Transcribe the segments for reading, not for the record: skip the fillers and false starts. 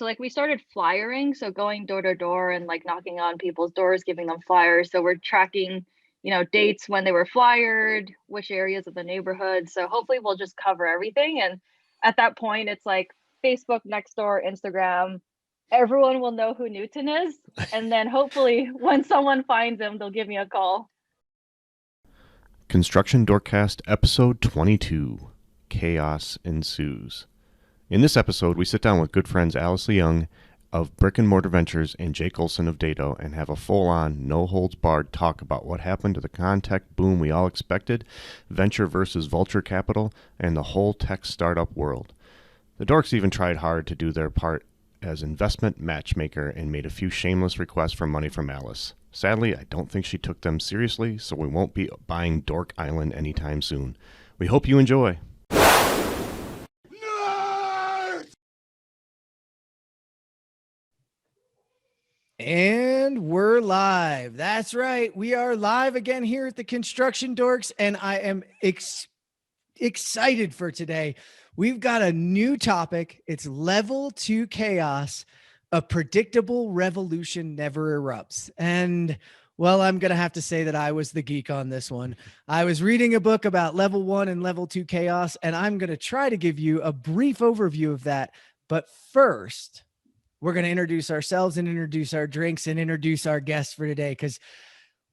So like we started flyering, so going door to door and like knocking on people's doors, giving them flyers. So we're tracking, dates when they were flyered, which areas of the neighborhood. So hopefully we'll just cover everything. And at that point, it's like Facebook, Nextdoor, Instagram. Everyone will know who Newton is. And then hopefully when someone finds him, they'll give me a call. Construction DorkCast episode 22, Chaos Ensues. In this episode, we sit down with good friends Alice Leung of Brick and Mortar Ventures and Jake Olsen of DADO and have a full-on, no-holds-barred talk about what happened to the ConTech boom we all expected, venture versus Vulture Capital, and the whole tech startup world. The Dorks even tried hard to do their part as investment matchmaker and made a few shameless requests for money from Alice. Sadly, I don't think she took them seriously, so we won't be buying Dork Island anytime soon. We hope you enjoy. And we're live. That's right. We are live again here at the Construction Dorks, and I am excited for today. We've got a new topic. It's level 2 chaos. A predictable revolution never erupts. And well, I'm going to have to say that I was the geek on this one. I was reading a book about level 1 and level 2 chaos, and I'm going to try to give you a brief overview of that. But first, we're going to introduce ourselves and introduce our drinks and introduce our guests for today, because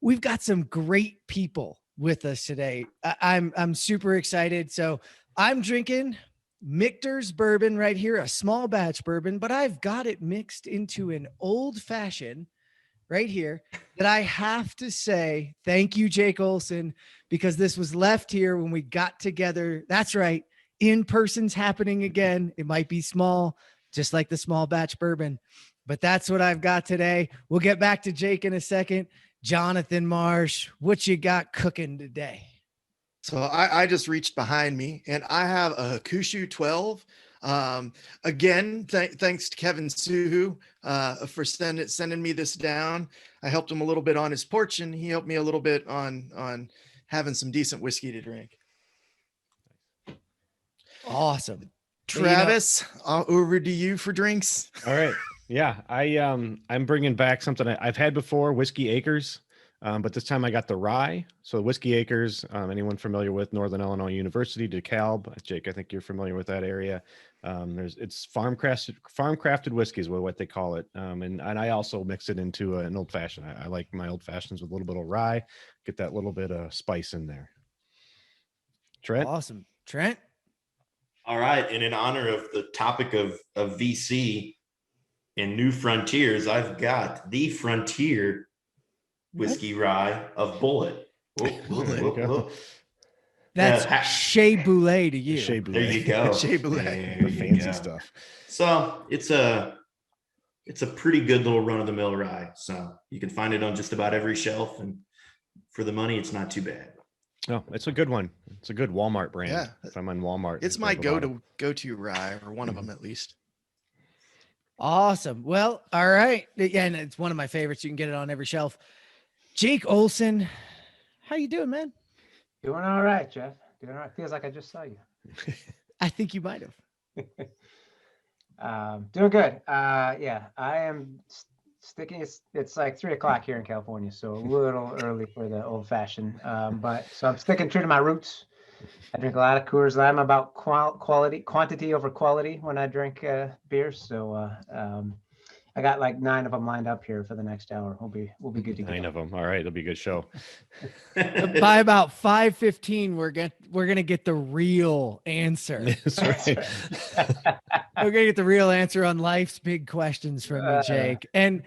we've got some great people with us today. I'm super excited. So I'm drinking Michter's bourbon right here, a small batch bourbon, but I've got it mixed into an old fashioned right here that I have to say thank you, Jake Olsen, because this was left here when we got together. That's right. In-person's happening again. It might be small, just like the small batch bourbon, but that's what I've got today. We'll get back to Jake in a second. Jonathan Marsh, what you got cooking today? So I just reached behind me and I have a Kushu 12. Again, thanks to Kevin Suhu for sending me this down. I helped him a little bit on his porch and he helped me a little bit on having some decent whiskey to drink. Awesome. Travis, over to you for drinks. All right. Yeah, I'm bringing back something I've had before, Whiskey Acres, but this time I got the rye. So Whiskey Acres, anyone familiar with Northern Illinois University, DeKalb? Jake, I think you're familiar with that area. It's farm crafted whiskeys, what they call it, and I also mix it into an old fashioned. I like my old fashions with a little bit of rye, get that little bit of spice in there. Trent, awesome, Trent. All right, and in honor of the topic of VC and new frontiers, I've got the Frontier Whiskey Rye of Bullet. Whoa. That's Shea Boulet to you. Shea Boulet. There you go. Shea Boulet. The fancy stuff. So it's a pretty good little run-of-the-mill rye. So you can find it on just about every shelf, and for the money, it's not too bad. No, it's a good one. It's a good Walmart brand. Yeah. If I'm on Walmart, It's my go-to rye, or one of them at least. Awesome. Well, all right. Yeah, and it's one of my favorites. You can get it on every shelf. Jake Olsen, how you doing, man? Doing all right, Jeff. Doing all right. Feels like I just saw you. I think you might have. Doing good. Yeah, I am sticking. It's like 3:00 here in California, so a little early for the old fashioned. But so I'm sticking true to my roots. I drink a lot of Coors Light. I'm about quantity over quality when I drink beers. So I got like 9 of them lined up here for the next hour. We'll be good to go. 9 of them. All right, it'll be a good show. By about 5:15, we're gonna get the real answer. That's right. We're gonna get the real answer on life's big questions from you, Jake. And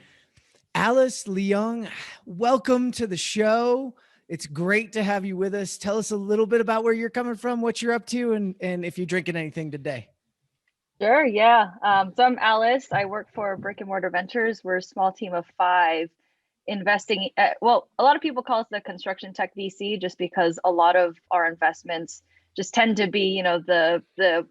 Alice Leung, welcome to the show. It's great to have you with us. Tell us a little bit about where you're coming from, what you're up to, and if you're drinking anything today. Sure, yeah. So I'm Alice. I work for Brick and Mortar Ventures. We're a small team of 5 investing. A lot of people call us the construction tech VC just because a lot of our investments just tend to be, the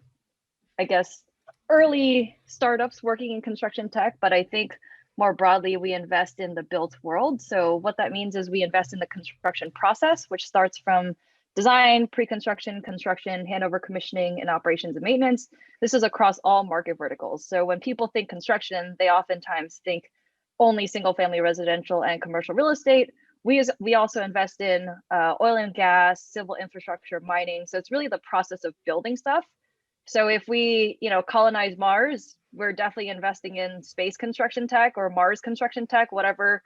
I guess, early startups working in construction tech. But I think more broadly, we invest in the built world. So what that means is we invest in the construction process, which starts from design, pre-construction, construction, handover, commissioning, and operations and maintenance. This is across all market verticals. So when people think construction, they oftentimes think only single family residential and commercial real estate. We also invest in oil and gas, civil infrastructure, mining. So it's really the process of building stuff. So if we, colonize Mars, we're definitely investing in space construction tech or Mars construction tech, whatever,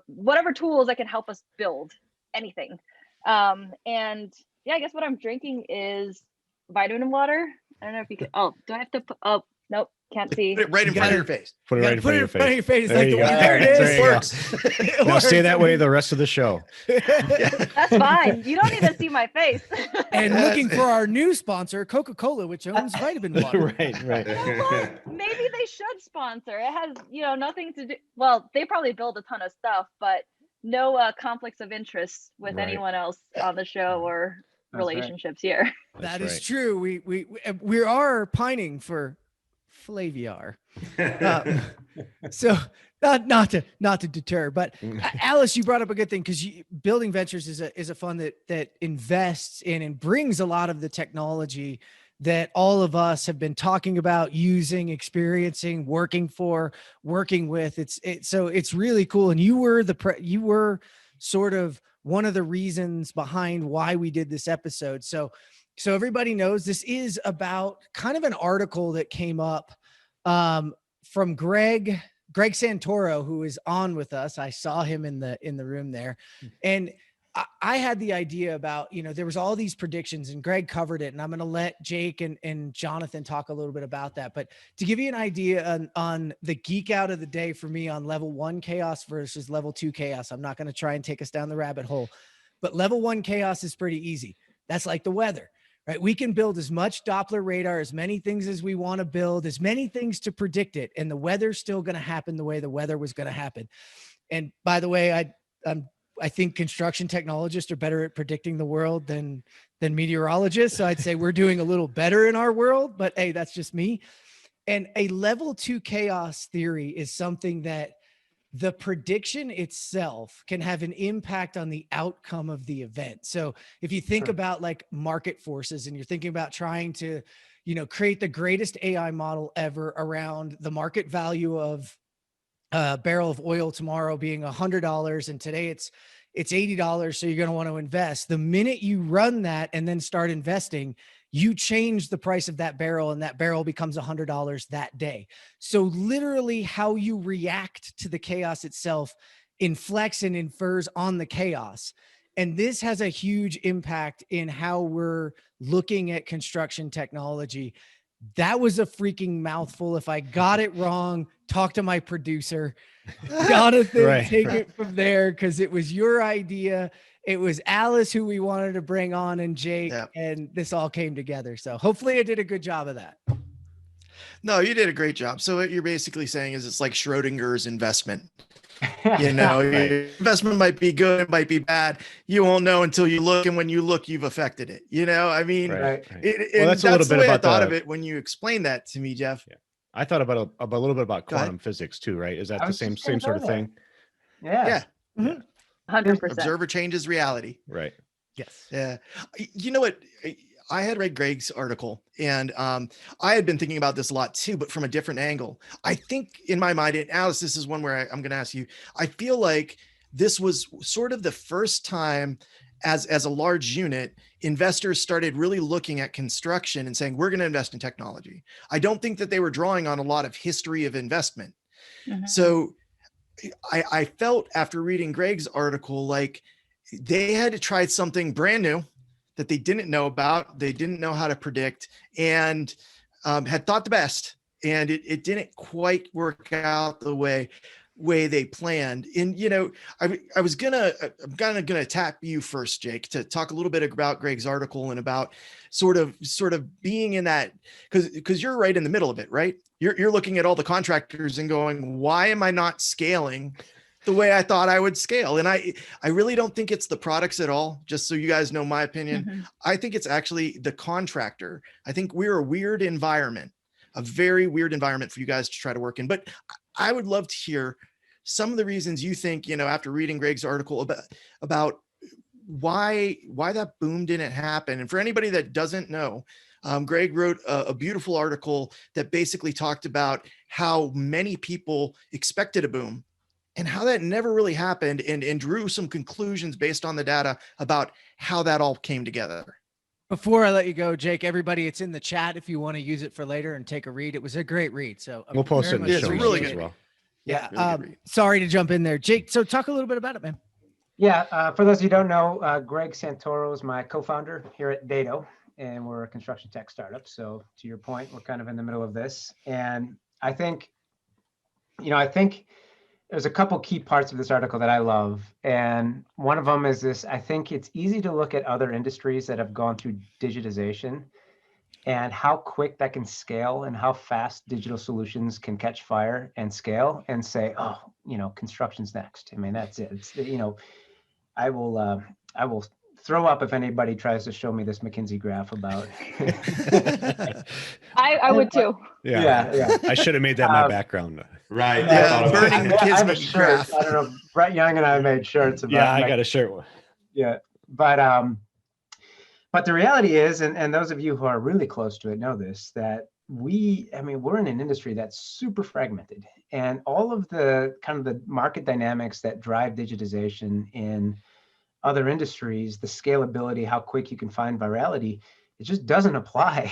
whatever tools that can help us build anything. And yeah, I guess what I'm drinking is vitamin water. I don't know if you could. Oh, do I have to put? Oh, nope, can't see. Put it right in front of your face. Put it right in front of your face. Like, you go. there it is. There you go. Works. Now stay that way the rest of the show. That's fine. You don't even see my face. And looking for our new sponsor, Coca-Cola, which owns vitamin water. Right. Well, maybe they should sponsor. It has, nothing to do. Well, they probably build a ton of stuff, but no conflicts of interest with anyone else on the show or relationships here. That is true. We are pining for Flaviar. So not to deter, but Alice, you brought up a good thing, because building ventures is a fund that invests in and brings a lot of the technology that all of us have been talking about, using, experiencing, working with. So it's really cool. And you were sort of one of the reasons behind why we did this episode. So everybody knows this is about kind of an article that came up from Greg Santoro, who is on with us. I saw him in the room there, and I had the idea about, there was all these predictions, and Greg covered it, and I'm going to let Jake and Jonathan talk a little bit about that. But to give you an idea on the geek out of the day for me on level 1 chaos versus level 2 chaos, I'm not going to try and take us down the rabbit hole, but level 1 chaos is pretty easy. That's like the weather, right? We can build as much Doppler radar, as many things as we want to build, as many things to predict it, and the weather's still going to happen the way the weather was going to happen. And by the way, I think construction technologists are better at predicting the world than meteorologists. So I'd say we're doing a little better in our world, but hey, that's just me. And a level 2 chaos theory is something that the prediction itself can have an impact on the outcome of the event. So if you think about like market forces, and you're thinking about trying to, create the greatest AI model ever around the market value of a barrel of oil tomorrow being $100, and today it's $80. So you're going to want to invest. The minute you run that and then start investing, you change the price of that barrel, and that barrel becomes $100 that day. So literally how you react to the chaos itself inflects and infers on the chaos. And this has a huge impact in how we're looking at construction technology. That was a freaking mouthful. If I got it wrong, talk to my producer. Jonathan, take it from there, because it was your idea. It was Alice who we wanted to bring on, and Jake, and this all came together. So hopefully I did a good job of that. No, you did a great job. So what you're basically saying is it's like Schrodinger's investment. Your investment might be good, it might be bad. You won't know until you look, and when you look, you've affected it. I mean, well, that's a little bit about I thought of it when you explained that to me, Jeff. Yeah. I thought about a little bit about quantum physics too, right? Is that the same sort of thing? Yeah. Mm-hmm. 100%. Observer changes reality. Right. Yes. Yeah. You know what? I had read Greg's article, and I had been thinking about this a lot too, but from a different angle. I think in my mind, and Alice, this is one where I'm going to ask you, I feel like this was sort of the first time as a large unit, investors started really looking at construction and saying, we're going to invest in technology. I don't think that they were drawing on a lot of history of investment. Mm-hmm. So I felt after reading Greg's article, like they had to try something brand new that they didn't know about, they didn't know how to predict, and had thought the best, and it didn't quite work out the way they planned. And I'm gonna tap you first, Jake, to talk a little bit about Greg's article and about sort of being in that, because you're right in the middle of it, right? You're looking at all the contractors and going, why am I not scaling the way I thought I would scale? And I really don't think it's the products at all. Just so you guys know my opinion, mm-hmm. I think it's actually the contractor. I think we're a weird environment, a very weird environment for you guys to try to work in. But I would love to hear some of the reasons you think, after reading Greg's article about why that boom didn't happen. And for anybody that doesn't know, Greg wrote a beautiful article that basically talked about how many people expected a boom and how that never really happened, and drew some conclusions based on the data about how that all came together. Before I let you go, Jake, everybody, it's in the chat if you want to use it for later and take a read. It was a great read. So We'll post it in the much show appreciate notes it. as well. Yeah. Really good read. Sorry to jump in there, Jake. So talk a little bit about it, man. Yeah, for those of you who don't know, Greg Santoro is my co-founder here at DADO, and we're a construction tech startup. So to your point, we're kind of in the middle of this. And I think there's a couple key parts of this article that I love. And one of them is this: I think it's easy to look at other industries that have gone through digitization and how quick that can scale and how fast digital solutions can catch fire and scale and say, oh, construction's next. I mean, that's it. It's, I will throw up if anybody tries to show me this McKinsey graph about. I would too. Yeah. I should have made that my background. Right. Yeah, I thought about burning it. I have a Kismet shirt. graph. I don't know. Brett Young and I made shirts about. Yeah, I got a shirt. Yeah, but the reality is, and those of you who are really close to it know this, that we're in an industry that's super fragmented, and all of the kind of the market dynamics that drive digitization in other industries, the scalability, how quick you can find virality, it just doesn't apply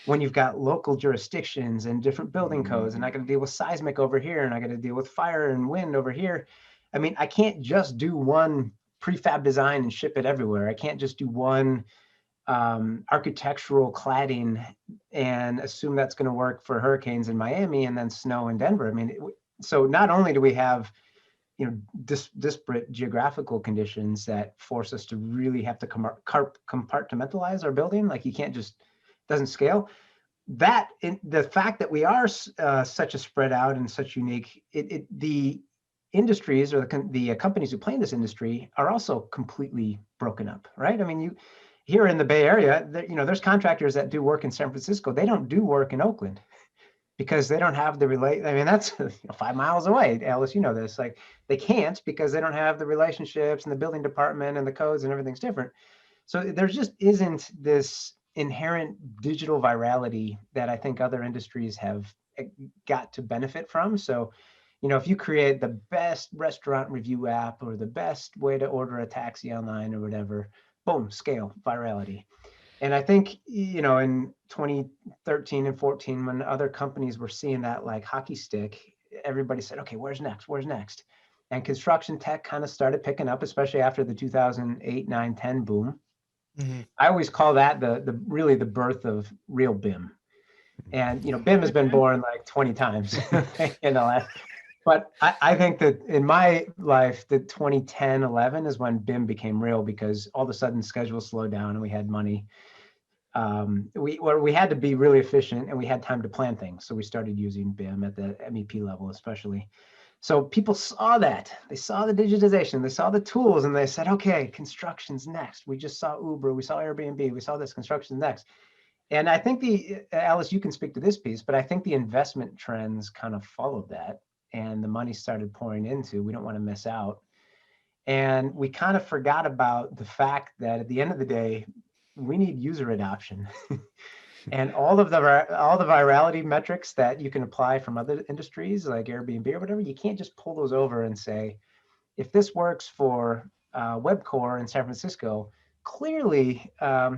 when you've got local jurisdictions and different building codes, and I got to deal with seismic over here, and I got to deal with fire and wind over here. I mean, I can't just do one prefab design and ship it everywhere. I can't just do one architectural cladding and assume that's going to work for hurricanes in Miami and then snow in Denver. I mean, so not only do we have disparate geographical conditions that force us to really have to compartmentalize our building, like you can't just, doesn't scale. That the fact that we are such a spread out and such unique, the industries or the companies who play in this industry are also completely broken up, right? I mean, here in the Bay Area, there's contractors that do work in San Francisco. They don't do work in Oakland because they don't have the I mean, that's 5 miles away. Alice, you know this. Like, they can't because they don't have the relationships and the building department and the codes and everything's different. So there just isn't this inherent digital virality that I think other industries have got to benefit from. So, if you create the best restaurant review app or the best way to order a taxi online or whatever, boom, scale, virality. And I think, in 2013 and 14, when other companies were seeing that like hockey stick, everybody said, okay, where's next? Where's next? And construction tech kind of started picking up, especially after the 2008, 9, 10 boom. Mm-hmm. I always call that really the birth of real BIM. And, BIM has been born like 20 times in the last. But I think that in my life, the 2010, 11 is when BIM became real, because all of a sudden schedules slowed down and we had money. We had to be really efficient and we had time to plan things. So we started using BIM at the MEP level, especially. So people saw that. They saw the digitization, they saw the tools, and they said, okay, construction's next. We just saw Uber, we saw Airbnb, we saw this, construction's next. And I think Alice, you can speak to this piece, but I think the investment trends kind of followed that. And the money started pouring into, we don't want to miss out. And we kind of forgot about the fact that at the end of the day, we need user adoption. And all the virality metrics that you can apply from other industries like Airbnb or whatever, you can't just pull those over and say, if this works for Webcore in San Francisco, clearly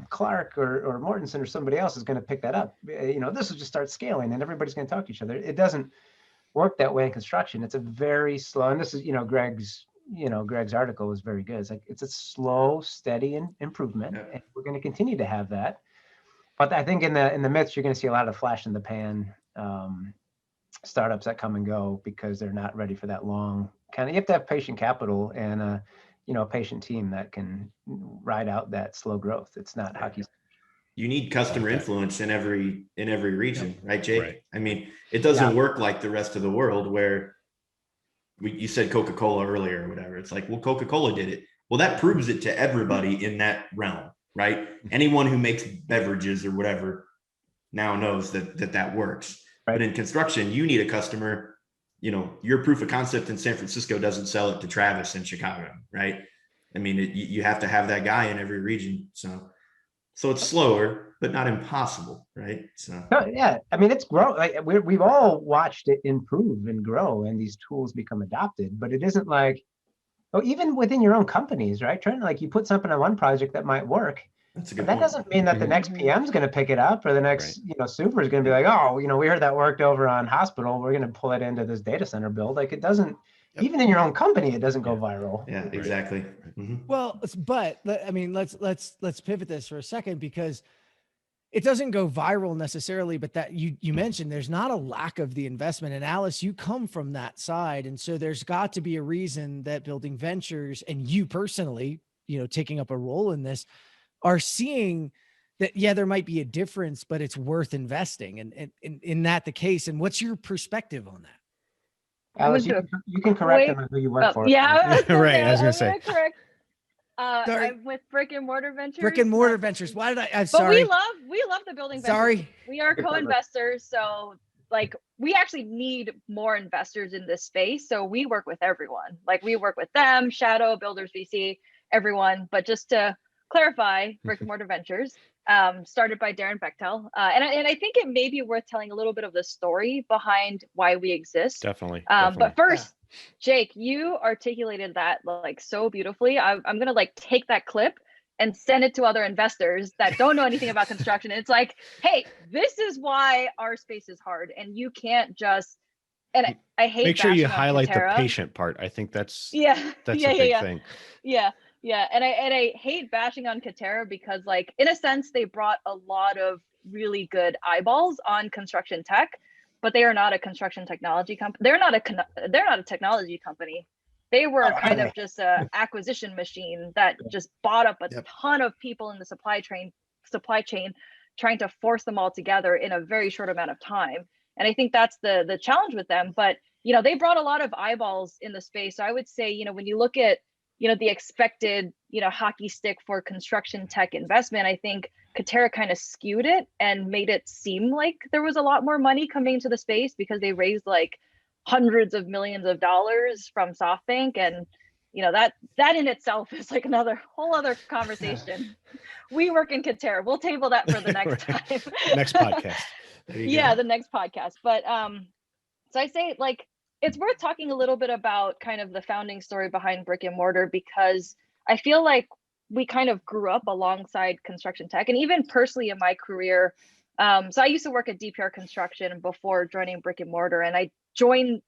Clark or Mortensen or somebody else is going to pick that up. This will just start scaling and everybody's going to talk to each other. It doesn't work that way in construction. It's a very slow, and this is, Greg's article was very good. It's a slow, steady improvement, and we're going to continue to have that. But I think in the midst, you're going to see a lot of flash in the pan startups that come and go because they're not ready for that long kind of. You have to have patient capital and a patient team that can ride out that slow growth. It's not hockey. You need customer influence in every region, right, Jake? Right. I mean, it doesn't work like the rest of the world where you said Coca-Cola earlier or whatever. It's like, well, Coca-Cola did it. Well, that proves it to everybody in that realm, right? Anyone who makes beverages or whatever now knows that works. Right. But in construction, you need a customer. Your proof of concept in San Francisco doesn't sell it to Travis in Chicago, right? I mean, you have to have that guy in every region. So it's slower, but not impossible, right? So yeah, I mean, it's grow. Like we've all watched it improve and grow, and these tools become adopted. But it isn't like, oh, even within your own companies, right? Trent, like you put something on one project that might work, that's a but good that point. doesn't mean that the next PM is going to pick it up, or the next super is going to be like, oh, we heard that worked over on hospital. We're going to pull it into this data center build. Like it doesn't. Yep. Even in your own company, it doesn't go viral. Yeah, exactly. Mm-hmm. Well, but I mean, let's pivot this for a second, because it doesn't go viral necessarily, but that you mentioned there's not a lack of the investment. And Alice, you come from that side. And so there's got to be a reason that Building Ventures and you personally, taking up a role in this, are seeing that, yeah, there might be a difference, but it's worth investing. And in that the case, and what's your perspective on that? Alice, you can correct them on who you work for. Yeah, right. I was going to say. Correct. I'm with Brick and Mortar Ventures. Brick and Mortar Ventures. Why did I'm but sorry. we love the Building Ventures. Sorry. We are co-investors, so like we actually need more investors in this space. So we work with everyone. Like we work with them, Shadow, Builders VC, everyone. But just to clarify, Brick and Mortar Ventures, started by Darren Bechtel. And I think it may be worth telling a little bit of the story behind why we exist. Definitely. But first, Jake, you articulated that like so beautifully. I'm going to like take that clip and send it to other investors that don't know anything about construction. It's like, hey, this is why our space is hard. And you can't just, and I hate make sure you bashing on highlight Katerra. the patient part. I think that's a big thing. Yeah. And I hate bashing on Katerra because like, in a sense, they brought a lot of really good eyeballs on construction tech, but they are not a construction technology company. They're not a technology company. They were kind of just a acquisition machine that just bought up a ton of people in the supply chain, trying to force them all together in a very short amount of time. And I think that's the challenge with them. But they brought a lot of eyeballs in the space. So I would say, when you look at the expected hockey stick for construction tech investment, I think Katerra kind of skewed it and made it seem like there was a lot more money coming into the space because they raised like hundreds of millions of dollars from SoftBank, and that in itself is like whole other conversation. We work in Katerra. We'll table that for the next time. Next podcast. The next podcast. But so I say like it's worth talking a little bit about kind of the founding story behind Brick and Mortar, because I feel like we kind of grew up alongside construction tech, and even personally in my career. So I used to work at DPR Construction before joining Brick and Mortar, and I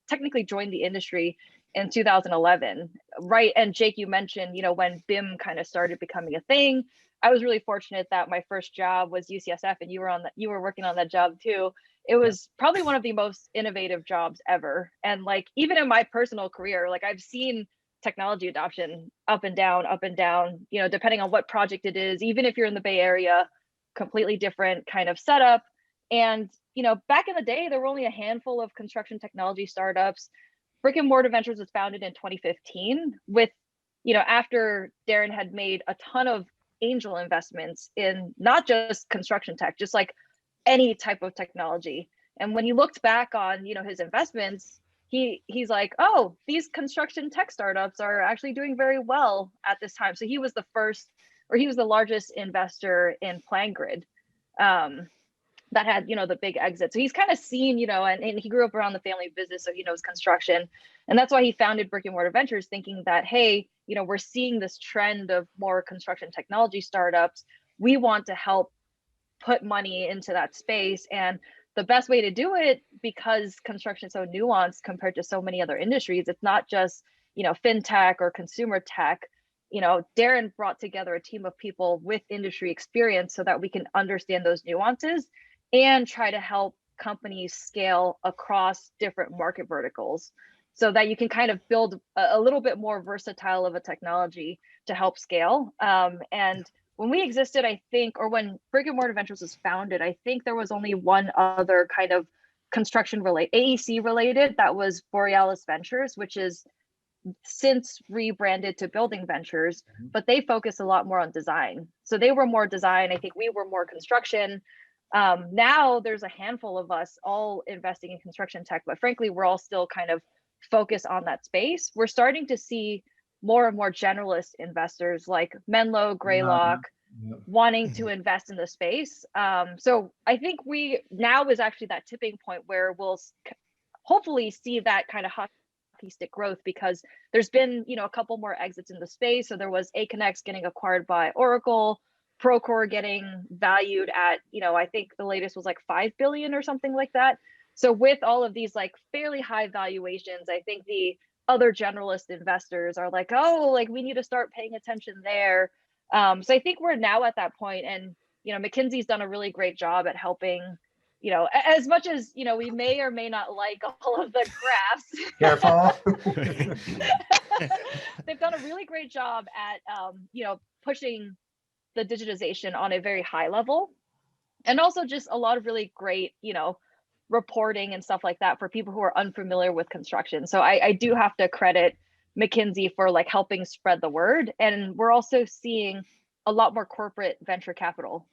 technically joined the industry in 2011, right? And Jake, you mentioned, when BIM kind of started becoming a thing. I was really fortunate that my first job was UCSF, and you were working on that job too. It was probably one of the most innovative jobs ever. And like, even in my personal career, like I've seen technology adoption up and down, depending on what project it is, even if you're in the Bay Area, completely different kind of setup. And, back in the day, there were only a handful of construction technology startups. Brick and Mortar Ventures was founded in 2015 with, after Darren had made a ton of angel investments in not just construction tech, just like any type of technology. And when he looked back on, his investments, he's like, oh, these construction tech startups are actually doing very well at this time. So he was the largest investor in PlanGrid that had, the big exit. So he's kind of seen, and he grew up around the family business, so he knows construction. And that's why he founded Brick and Mortar Ventures, thinking that, hey, we're seeing this trend of more construction technology startups. We want to help put money into that space. And the best way to do it, because construction is so nuanced compared to so many other industries, it's not just, fintech or consumer tech. Darren brought together a team of people with industry experience so that we can understand those nuances and try to help companies scale across different market verticals so that you can kind of build a little bit more versatile of a technology to help scale. And when we existed, I think, or when Brick and Mortar Ventures was founded, I think there was only one other kind of construction AEC related, that was Borealis Ventures, which is since rebranded to Building Ventures, but they focus a lot more on design. So they were more design. I think we were more construction. Now there's a handful of us all investing in construction tech, but frankly, we're all still kind of focused on that space. We're starting to see more and more generalist investors like Menlo, Greylock, Yep. wanting to invest in the space. So I think we now is actually that tipping point where we'll hopefully see that kind of hockey stick growth, because there's been, you know, a couple more exits in the space. So there was Aconex getting acquired by Oracle, Procore getting valued at, you know, I think the latest was like 5 billion or something like that. So with all of these like fairly high valuations, I think the other generalist investors are like, oh, like we need to start paying attention there. So I think we're now at that point, and you know, McKinsey's done a really great job at helping. You know, as much as you know, we may or may not like all of the graphs. Careful. They've done a really great job at, you know, pushing the digitization on a very high level, and also just a lot of really great, you know, reporting and stuff like that for people who are unfamiliar with construction. So I do have to credit McKinsey for like helping spread the word. And we're also seeing a lot more corporate venture capital.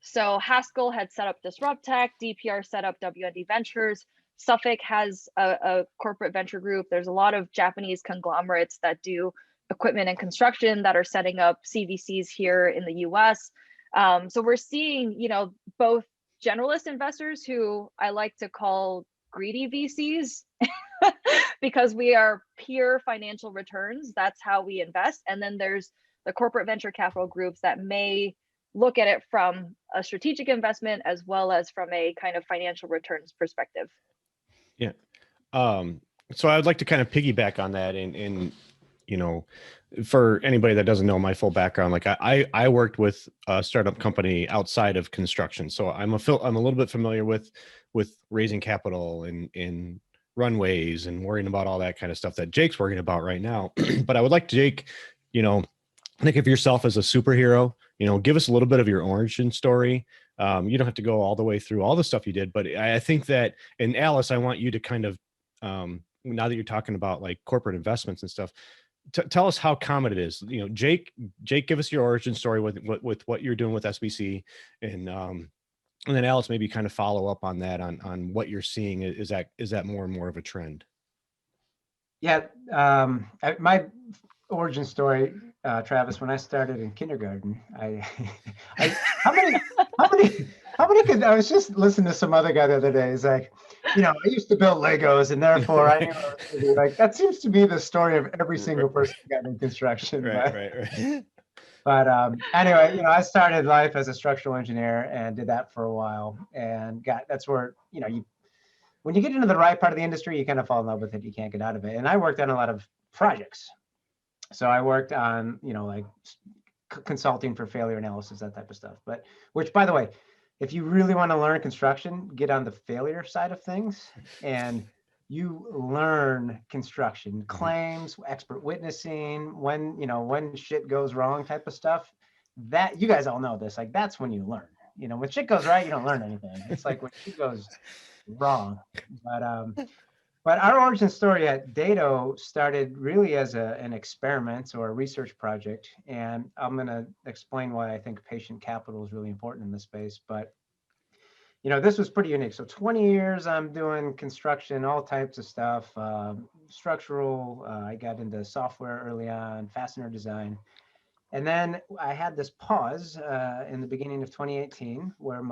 So Haskell had set up DisruptTech, DPR set up WND Ventures, Suffolk has a corporate venture group. There's a lot of Japanese conglomerates that do equipment and construction that are setting up CVCs here in the US. So we're seeing, you know, both generalist investors who I like to call greedy VCs because we are pure financial returns. That's how we invest. And then there's the corporate venture capital groups that may look at it from a strategic investment as well as from a kind of financial returns perspective. Yeah. So I would like to kind of piggyback on that, and you know, for anybody that doesn't know my full background, like I worked with a startup company outside of construction, so I'm a little bit familiar with raising capital and runways and worrying about all that kind of stuff that Jake's worrying about right now. But I would like Jake, you know, think of yourself as a superhero. You know, give us a little bit of your origin story. You don't have to go all the way through all the stuff you did, but I think that, and Alice, I want you to kind of, now that you're talking about like corporate investments and stuff, tell us how common it is. You know, Jake, give us your origin story with what you're doing with SBC, and then Alice, maybe kind of follow up on that, on what you're seeing. Is that more and more of a trend? Yeah, my origin story, Travis, when I started in kindergarten, how many could, I was just listening to some other guy the other day. He's like, you know, I used to build Legos and therefore I knew what to do. Like, that seems to be the story of every single person who got in construction. Right. But anyway, you know, I started life as a structural engineer and did that for a while, and that's where, you know, when you get into the right part of the industry, you kind of fall in love with it. You can't get out of it. And I worked on a lot of projects. So I worked on, you know, like consulting for failure analysis, that type of stuff. But which, by the way, if you really want to learn construction, get on the failure side of things, and you learn construction claims, expert witnessing, when shit goes wrong type of stuff. That, you guys all know this, like that's when you learn. You know, when shit goes right, you don't learn anything. It's like when shit goes wrong. But our origin story at DADO started really as an experiment or a research project. And I'm going to explain why I think patient capital is really important in this space. But, you know, this was pretty unique. So 20 years I'm doing construction, all types of stuff, structural. I got into software early on, fastener design. And then I had this pause in the beginning of 2018 where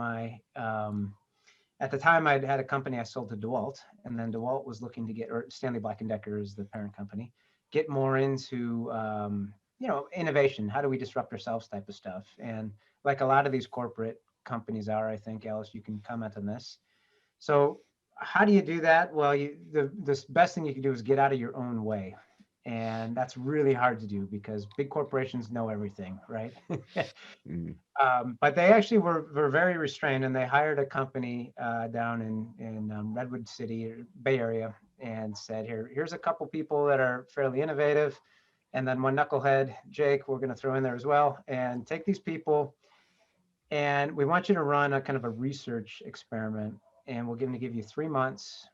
at the time, I'd had a company I sold to DeWalt, and then DeWalt was looking to or Stanley Black & Decker is the parent company, get more into, you know, innovation. How do we disrupt ourselves type of stuff? And like a lot of these corporate companies are, I think, Alice, you can comment on this. So how do you do that? Well, the best thing you can do is get out of your own way. And that's really hard to do because big corporations know everything, right? But they actually were very restrained, and they hired a company down in Redwood City, Bay Area, and said, here's a couple people that are fairly innovative, and then one knucklehead, Jake, we're going to throw in there as well, and take these people, and we want you to run a kind of a research experiment, and we're going to give you 3 months,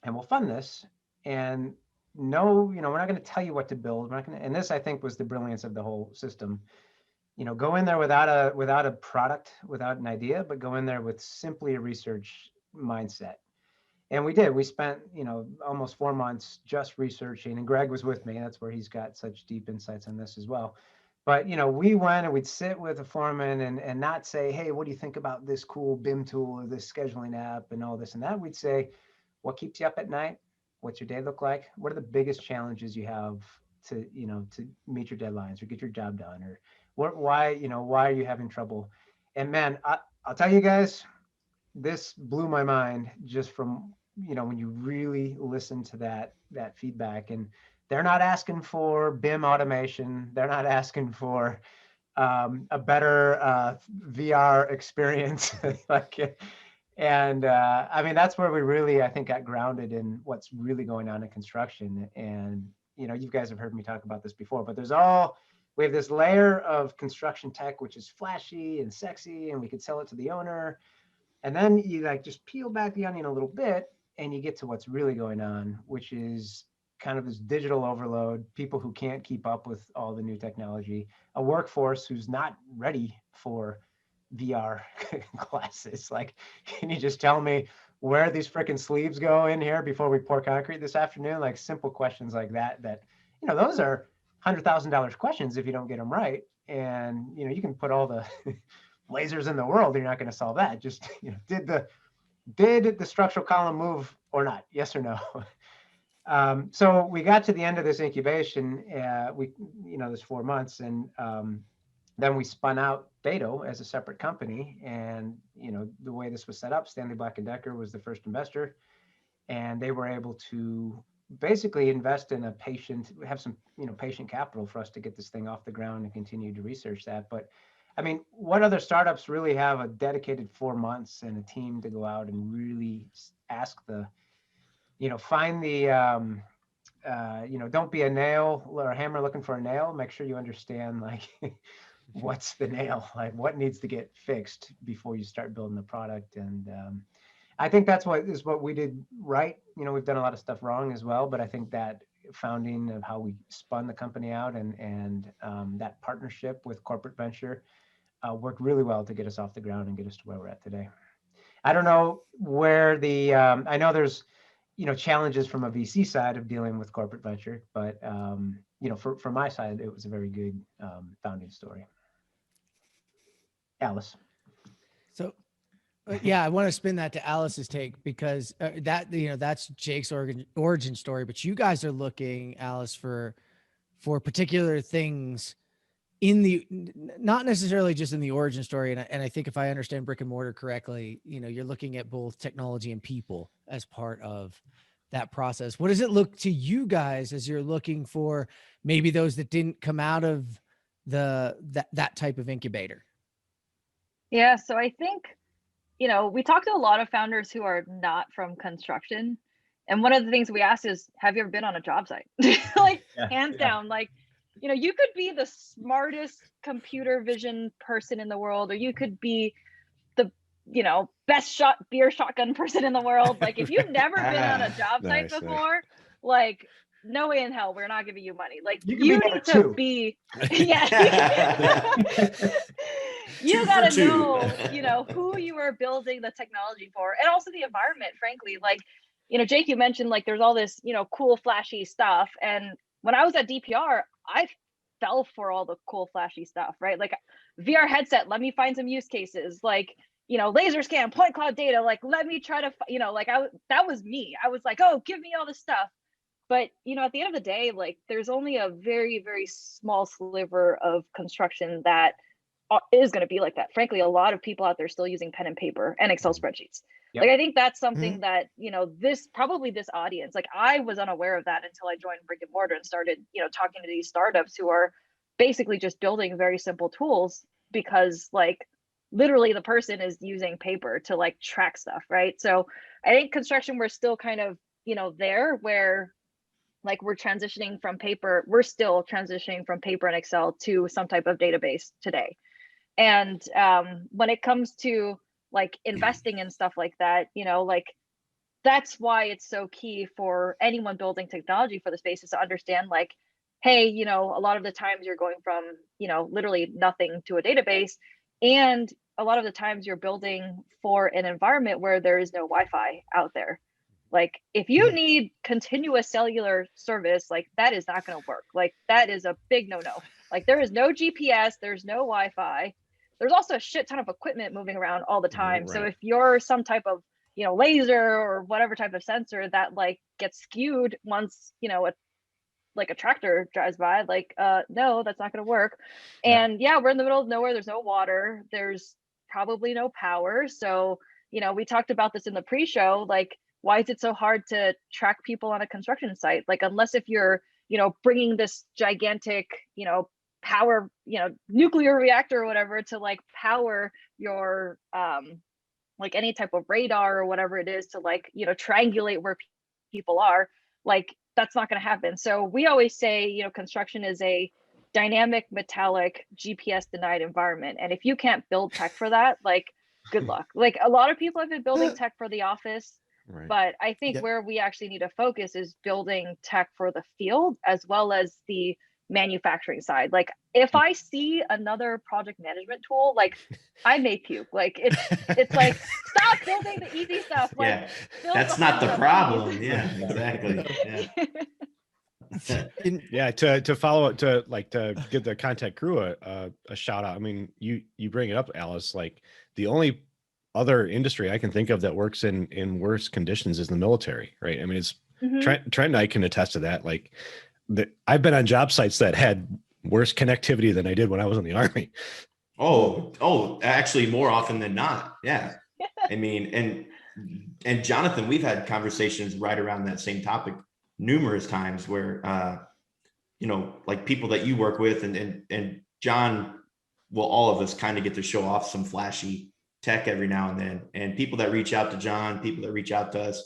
and we'll fund this, and no, you know, we're not going to tell you what to build. We're not going to, and this, I think, was the brilliance of the whole system. You know, go in there without a product, without an idea, but go in there with simply a research mindset. And we did. We spent, almost 4 months just researching, and Greg was with me. That's where he's got such deep insights on this as well. But, we went and we'd sit with a foreman and not say, hey, what do you think about this cool BIM tool or this scheduling app and all this and that? We'd say, what keeps you up at night? What's your day look like? What are the biggest challenges you have to meet your deadlines or get your job done? Or why are you having trouble? And man, I'll tell you guys, this blew my mind just from, when you really listen to that feedback. And they're not asking for BIM automation. They're not asking for a better VR experience. I mean, that's where we really, I think, got grounded in what's really going on in construction. And, you guys have heard me talk about this before, but we have this layer of construction tech, which is flashy and sexy, and we could sell it to the owner. And then you just peel back the onion a little bit and you get to what's really going on, which is kind of this digital overload, people who can't keep up with all the new technology, a workforce who's not ready for VR classes. Like, can you just tell me where these freaking sleeves go in here before we pour concrete this afternoon? Like simple questions like that, those are $100,000 questions if you don't get them right. And, you can put all the lasers in the world, you're not going to solve that. Just, did the structural column move or not? Yes or no? So we got to the end of this incubation, this 4 months, and then we spun out DADO as a separate company. And, the way this was set up, Stanley Black & Decker was the first investor, and they were able to basically invest in have some, patient capital for us to get this thing off the ground and continue to research that. But I mean, what other startups really have a dedicated 4 months and a team to go out and really ask find the, don't be a nail or a hammer looking for a nail. Make sure you understand, what's the nail, what needs to get fixed before you start building the product. And I think that's what we did right. We've done a lot of stuff wrong as well, but I think that founding of how we spun the company out and that partnership with corporate venture worked really well to get us off the ground and get us to where we're at today. I don't know where I know there's, challenges from a VC side of dealing with corporate venture, but, from my side, it was a very good founding story. Alice. So, yeah, I want to spin that to Alice's take because that's Jake's origin story, but you guys are looking, Alice, for particular things in the, not necessarily just in the origin story. And I think if I understand brick and mortar correctly, you're looking at both technology and people as part of that process. What does it look to you guys as you're looking for maybe those that didn't come out of that type of incubator? Yeah. So I think, we talk to a lot of founders who are not from construction. And one of the things we ask is, have you ever been on a job site? Hands down, you could be the smartest computer vision person in the world, or you could be the, best beer shotgun person in the world. Like, if you've never been on a job site before, no way in hell, we're not giving you money. Like, you need to be, yeah. You gotta know, who you are building the technology for, and also the environment, frankly. Jake, you mentioned there's all this, cool, flashy stuff. And when I was at DPR, I fell for all the cool, flashy stuff, right? VR headset, let me find some use cases, laser scan, point cloud data, let me try to, that was me. I was like, oh, give me all this stuff. But, at the end of the day, there's only a very, very small sliver of construction that is going to be like that. Frankly, a lot of people out there still using pen and paper and Excel spreadsheets. Yep. I think that's something that, this audience, I was unaware of that until I joined Brick and Mortar and started, talking to these startups who are basically just building very simple tools because literally the person is using paper to track stuff. Right. So I think construction, we're still kind of, there where we're transitioning from paper. We're still transitioning from paper and Excel to some type of database today. And when it comes to investing in stuff like that, that's why it's so key for anyone building technology for the space is to understand hey, a lot of the times you're going from, literally nothing to a database. And a lot of the times you're building for an environment where there is no Wi-Fi out there. Like if you need continuous cellular service, like that is not going to work. Like that is a big no-no. Like there is no GPS, there's no Wi-Fi. There's also a shit ton of equipment moving around all the time. Right. So if you're some type of, laser or whatever type of sensor that like gets skewed once, like a tractor drives by, like no, that's not going to work. And yeah, we're in the middle of nowhere. There's no water, there's probably no power. So we talked about this in the pre-show, like why is it so hard to track people on a construction site? Like unless if you're bringing this gigantic power nuclear reactor or whatever to like power your like any type of radar or whatever it is to like triangulate where people are, like that's not going to happen. So we always say, construction is a dynamic, metallic, GPS denied environment. And if you can't build tech for that, like good luck. Like a lot of people have been building tech for the office, Right. but I think where we actually need to focus is building tech for the field as well as the manufacturing side. Like if I see another project management tool, like I may puke. Like it's like stop building the easy stuff. Like that's not the problem. Yeah, exactly. Yeah. To follow it, to give the ConTech crew a shout out. I mean, you bring it up, Alice. Like the only other industry I can think of that works in worse conditions is the military, right? I mean, it's Trent and I can attest to that. Like I've been on job sites that had worse connectivity than I did when I was in the Army. Oh, actually more often than not. Yeah. I mean, and Jonathan, we've had conversations right around that same topic numerous times where, like people that you work with and John, well, all of us kind of get to show off some flashy tech every now and then. And people that reach out to John, people that reach out to us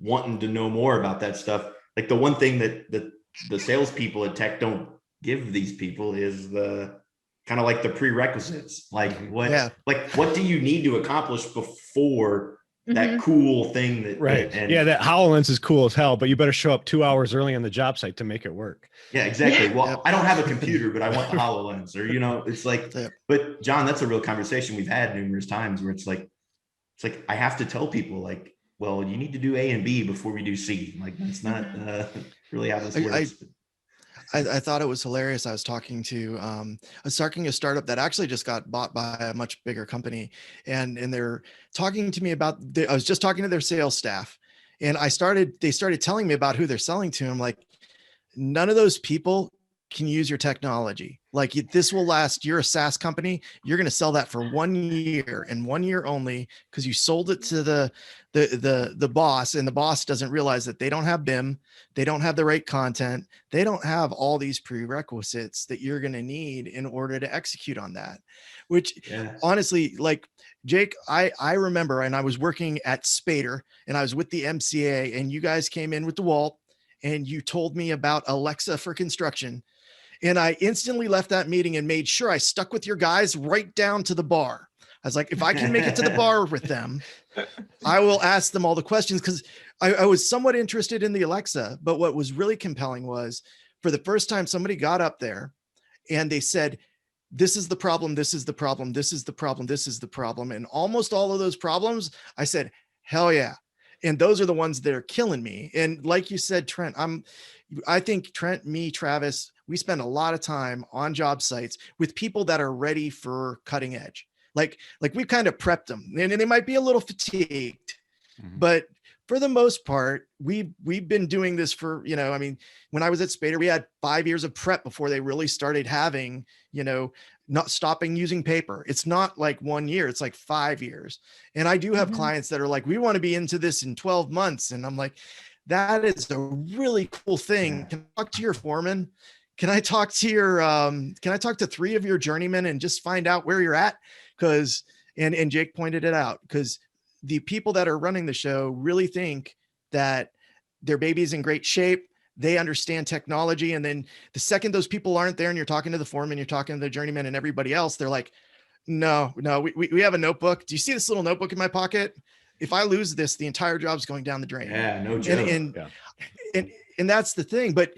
wanting to know more about that stuff. Like the one thing that the salespeople at tech don't give these people is the kind of like the prerequisites. Like what do you need to accomplish before that cool thing that that HoloLens is cool as hell, but you better show up 2 hours early on the job site to make it work. Yeah, exactly. Well, I don't have a computer, but I want the HoloLens, or it's like, but John, that's a real conversation we've had numerous times where it's like I have to tell people like, well, you need to do A and B before we do C. Like that's not really how this works. I thought it was hilarious. I was talking to a startup that actually just got bought by a much bigger company, and they're talking to me about. I was just talking to their sales staff, and they started telling me about who they're selling to. I'm like, none of those people can use your technology. Like this will last. You're a SaaS company. You're going to sell that for 1 year and 1 year only because you sold it to the boss, and the boss doesn't realize that they don't have BIM, they don't have the right content, they don't have all these prerequisites that you're going to need in order to execute on that. Which honestly, like Jake, I remember, and I was working at Spader, and I was with the MCA, and you guys came in with DeWalt, and you told me about Alexa for construction. And I instantly left that meeting and made sure I stuck with your guys right down to the bar. I was like, if I can make it to the bar with them, I will ask them all the questions, because I was somewhat interested in the Alexa. But what was really compelling was, for the first time, somebody got up there and they said, this is the problem, this is the problem, this is the problem, this is the problem. And almost all of those problems, I said, hell yeah. And those are the ones that are killing me. And like you said, Trent, I think Trent, me, Travis, we spend a lot of time on job sites with people that are ready for cutting edge. Like we've kind of prepped them, and they might be a little fatigued, but for the most part, we've been doing this for, I mean, when I was at Spader, we had 5 years of prep before they really started having, not stopping using paper. It's not like 1 year, it's like 5 years. And I do have clients that are like, we want to be into this in 12 months. And I'm like, that is a really cool thing. Can I talk to your foreman? Can I talk to 3 of your journeymen and just find out where you're at? Because, and Jake pointed it out, because the people that are running the show really think that their baby's in great shape. They understand technology. And then the second those people aren't there and you're talking to the foreman, you're talking to the journeyman and everybody else, they're like, no, we have a notebook. Do you see this little notebook in my pocket? If I lose this, the entire job's going down the drain. Yeah, no joke. And that's the thing. But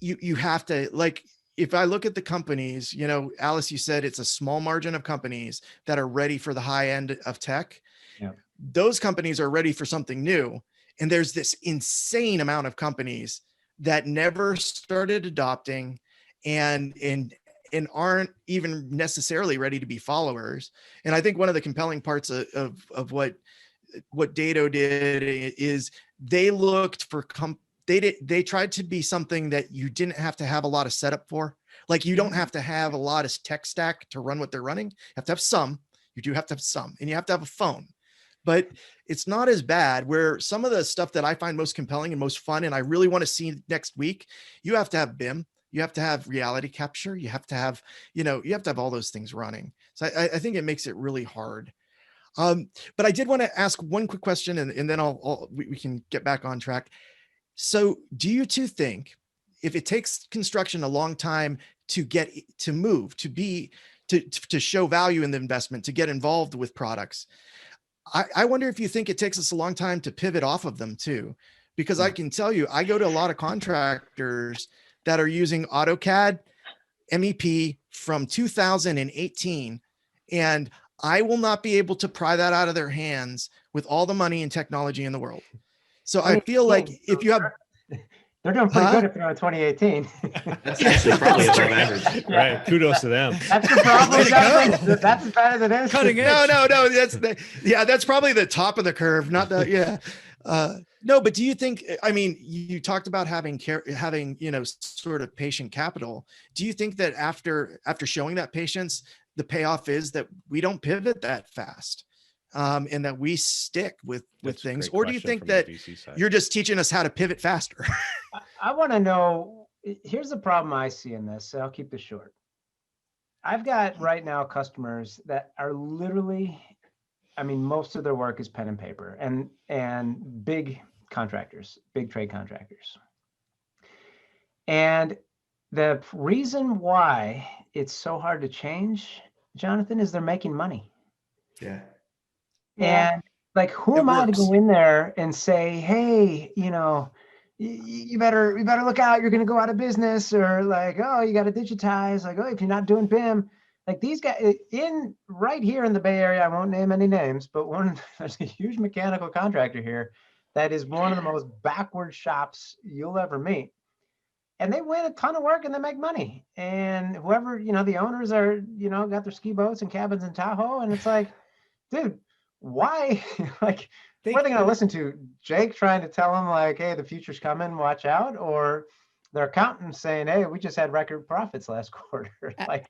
you have to, like, if I look at the companies, Alice, you said it's a small margin of companies that are ready for the high end of tech. Yeah. Those companies are ready for something new. And there's this insane amount of companies that never started adopting and aren't even necessarily ready to be followers. And I think one of the compelling parts of what DADO did is they looked for they tried to be something that you didn't have to have a lot of setup for. Like you don't have to have a lot of tech stack to run what they're running. You have to have some. You do have to have some, and you have to have a phone. But it's not as bad. Where some of the stuff that I find most compelling and most fun, and I really want to see next week, you have to have BIM, you have to have reality capture, you have to have, you have to have all those things running. So I think it makes it really hard. But I did want to ask one quick question, and then we can get back on track. So do you two think if it takes construction a long time to get to move, to show value in the investment, to get involved with products, I wonder if you think it takes us a long time to pivot off of them too? Because I can tell you, I go to a lot of contractors that are using AutoCAD MEP from 2018, and I will not be able to pry that out of their hands with all the money and technology in the world. So I feel like if you have, they're doing pretty good if they're on 2018. That's actually probably above average. Right. Kudos to them. That's the problem. That's as bad as it is. Cutting edge. No. That's probably the top of the curve, not the, yeah. No, but do you think, I mean, you talked about having, sort of patient capital. Do you think that after showing that patience, the payoff is that we don't pivot that fast? And that we stick with things, or do you think that you're just teaching us how to pivot faster? I want to know, here's the problem I see in this. So I'll keep this short. I've got right now customers that are literally, I mean, most of their work is pen and paper, and big contractors, big trade contractors. And the reason why it's so hard to change, Jonathan, is they're making money. Yeah. And like, who am I to go in there and say, hey, you better look out, you're going to go out of business, or like, oh, you got to digitize, like, oh, if you're not doing BIM, like these guys right here in the Bay Area, I won't name any names, but there's a huge mechanical contractor here that is one of the most backward shops you'll ever meet. And they win a ton of work and they make money. And whoever, the owners are, got their ski boats and cabins in Tahoe. And it's like, dude, why? Like, what are they going to listen to? Jake trying to tell them like, hey, the future's coming, watch out? Or their accountant saying, hey, we just had record profits last quarter. Like,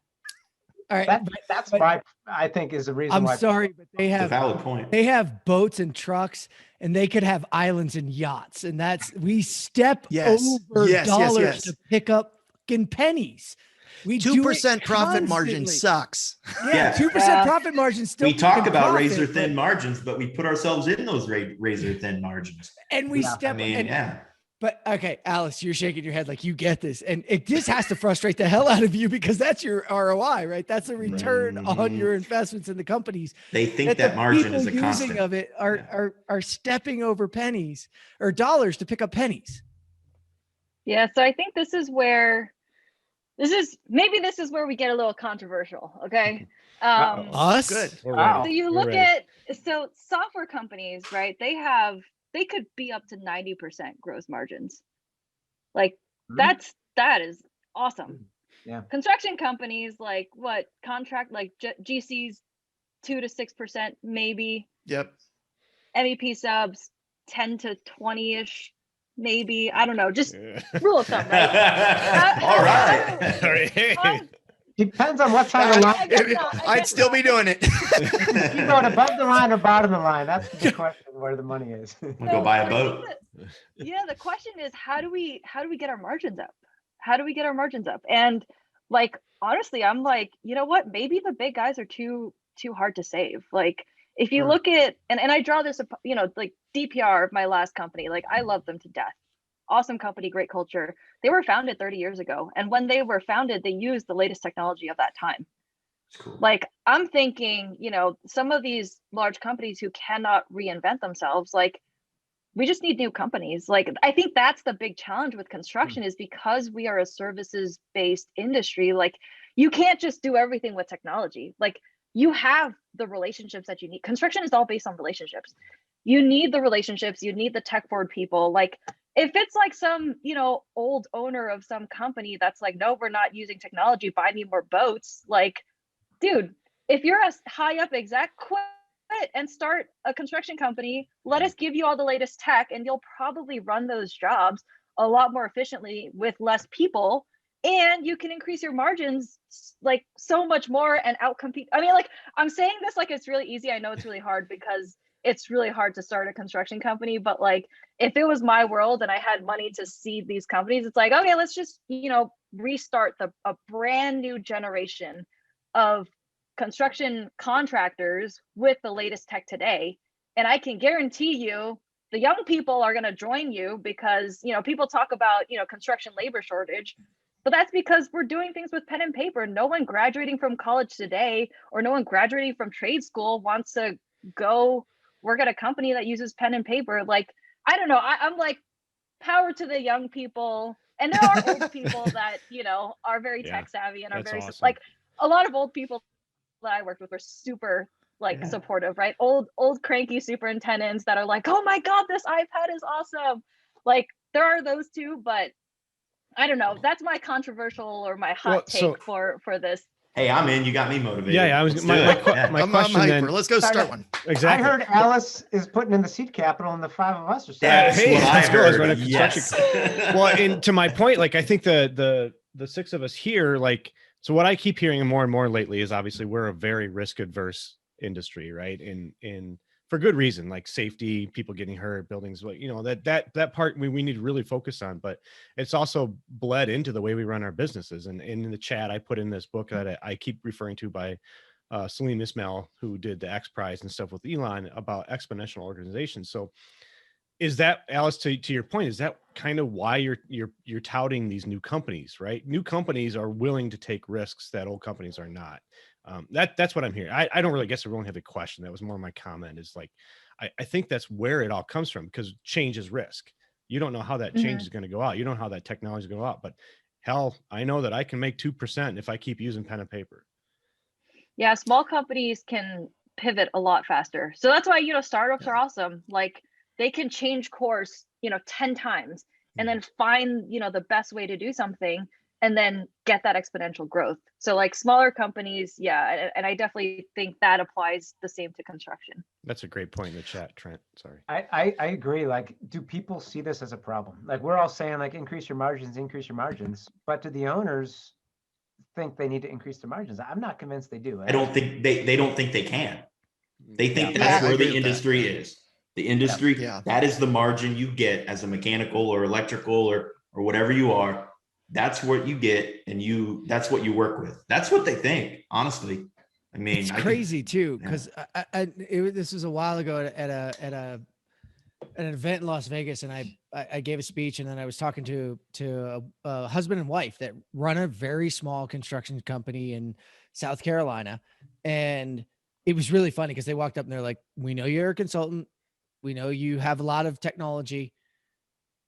all right, that's why I think is the reason why. I'm sorry, but they have a valid point. They have boats and trucks, and they could have islands and yachts, and we step over dollars to pick up fucking pennies. We 2% profit margin sucks. Yeah, 2% profit margin still. We talk about razor thin margins, but we put ourselves in those razor thin margins. And we step. But okay, Alice, you're shaking your head like you get this, and it just has to frustrate the hell out of you because that's your ROI, right? That's a return on your investments in the companies. They think that margin is a constant. Using of it are stepping over pennies or dollars to pick up pennies. Yeah, so I think this is where we get a little controversial. Okay, us good. So you look at software companies, right? They could be up to 90% gross margins. Like that is awesome. Yeah. Construction companies like contract like GC's 2 to 6% maybe. Yep. MEP subs 10 to 20ish maybe. I don't know. Just rule of thumb, right? All right. Depends on what side of the line. I'd still be doing it. You going above the line or bottom of the line? That's the question where the money is. We'll go buy a boat. The question is how do we get our margins up? How do we get our margins up? And like honestly, I'm like, you know what? Maybe the big guys are too hard to save. Like if you look at and I draw this, like DPR, my last company, like I love them to death. Awesome company, great culture. They were founded 30 years ago. And when they were founded, they used the latest technology of that time. Cool. Like I'm thinking, some of these large companies who cannot reinvent themselves, like we just need new companies. Like I think that's the big challenge with construction is because we are a services based industry. Like you can't just do everything with technology. Like you have the relationships that you need. Construction is all based on relationships. you need the relationships, you need the tech forward people. Like if it's like some, old owner of some company that's like, no, we're not using technology, buy me more boats. Like, dude, if you're a high up exec, quit and start a construction company. Let us give you all the latest tech, and you'll probably run those jobs a lot more efficiently with less people. And you can increase your margins like so much more and outcompete. I mean, like, I'm saying this like it's really easy. I know it's really hard because it's really hard to start a construction company. But like, if it was my world and I had money to seed these companies, it's like, okay, let's just, restart a brand new generation of construction contractors with the latest tech today. And I can guarantee you the young people are going to join you because, people talk about, construction labor shortage, but that's because we're doing things with pen and paper. No one graduating from college today or no one graduating from trade school wants to go work at a company that uses pen and paper. Like, I don't know. I'm like, power to the young people. And there are old people that, are very tech savvy and are very awesome. like a lot of old people that I worked with were super supportive, right? Old cranky superintendents that are like, oh my God, this iPad is awesome. Like there are those too, but I don't know. That's my controversial or my hot take for this. Hey, I'm in. You got me motivated. Yeah, I was my question I'm then. hyper. Let's go start one. Exactly. I heard Alice is putting in the seed capital, and the 5 of us are saying, That's hey, what let's I go. Let's heard. run a construction. Yes. Well, and to my point, like I think the 6 of us here, like, so what I keep hearing more and more lately is obviously we're a very risk adverse industry, right? In for good reason, like safety, people getting hurt, buildings, that part we need to really focus on. But it's also bled into the way we run our businesses. And in the chat, I put in this book that I keep referring to by Salim Ismail, who did the X Prize and stuff with Elon about exponential organizations. So is that, Alice, to your point, is that kind of why you're touting these new companies, right? New companies are willing to take risks that old companies are not. That's what I'm hearing. I don't really guess I really have a question. That was more my comment is like, I think that's where it all comes from, because change is risk. You don't know how that change is going to go out. You don't know how that technology is going to go out, but hell, I know that I can make 2% if I keep using pen and paper. Yeah. Small companies can pivot a lot faster. So that's why, startups are awesome. Like they can change course, 10 times and then find, the best way to do something and then get that exponential growth. So like smaller companies, yeah, and I definitely think that applies the same to construction. That's a great point in the chat, Trent. Sorry. I agree. Like, do people see this as a problem? Like we're all saying like increase your margins, but do the owners think they need to increase their margins? I'm not convinced they do. I don't think they don't think they can. They think that's where the industry is. The industry, that is the margin you get as a mechanical or electrical or whatever you are. That's what you get, and that's what you work with. That's what they think, honestly. I mean, it's crazy too, because this was a while ago at an event in Las Vegas, and I gave a speech, and then I was talking to a husband and wife that run a very small construction company in South Carolina, and it was really funny because they walked up and they're like, "We know you're a consultant. We know you have a lot of technology.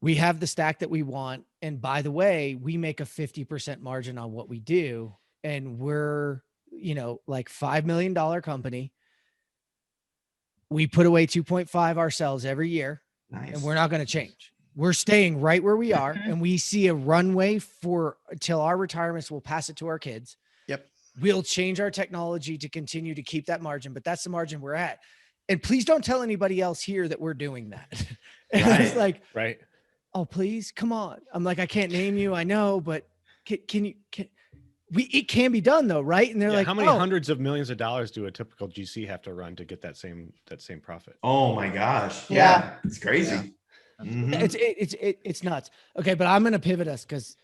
We have the stack that we want. And by the way, we make a 50% margin on what we do. And we're, like $5 million company. We put away 2.5 ourselves every year. Nice. And we're not going to change. We're staying right where we are. And we see a runway till our retirements. We'll pass it to our kids. Yep. We'll change our technology to continue to keep that margin, but that's the margin we're at. And please don't tell anybody else here that we're doing that. And I was like, right. Oh, please, come on. I'm like, I can't name you. I know, but it can be done though. Right. And they're like, how many hundreds of millions of dollars do a typical GC have to run to get that same profit? Oh my gosh. Yeah. It's crazy. Yeah. Mm-hmm. It's nuts. Okay. But I'm going to pivot us because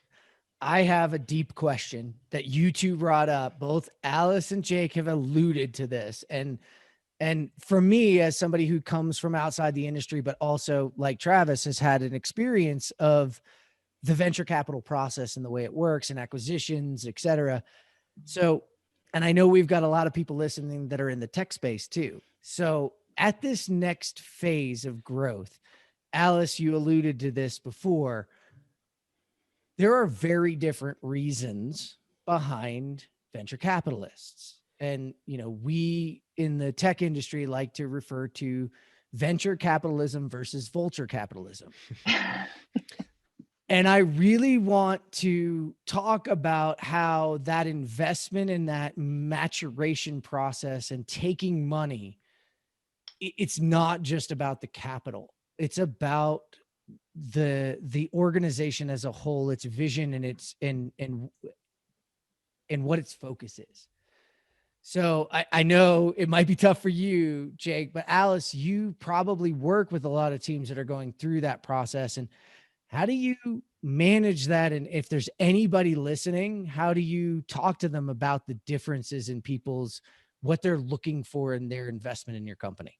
I have a deep question that you two brought up. Both Alice and Jake have alluded to this. And for me, as somebody who comes from outside the industry, but also like Travis has had an experience of the venture capital process and the way it works and acquisitions, et cetera. So, and I know we've got a lot of people listening that are in the tech space too. So at this next phase of growth, Alice, you alluded to this before. There are very different reasons behind venture capitalists. And, we in the tech industry like to refer to venture capitalism versus vulture capitalism. And I really want to talk about how that investment in that maturation process and taking money, it's not just about the capital. It's about the organization as a whole, its vision and its and what its focus is. So I know it might be tough for you, Jake, but Alice, you probably work with a lot of teams that are going through that process. And how do you manage that? And if there's anybody listening, how do you talk to them about the differences in what they're looking for in their investment in your company?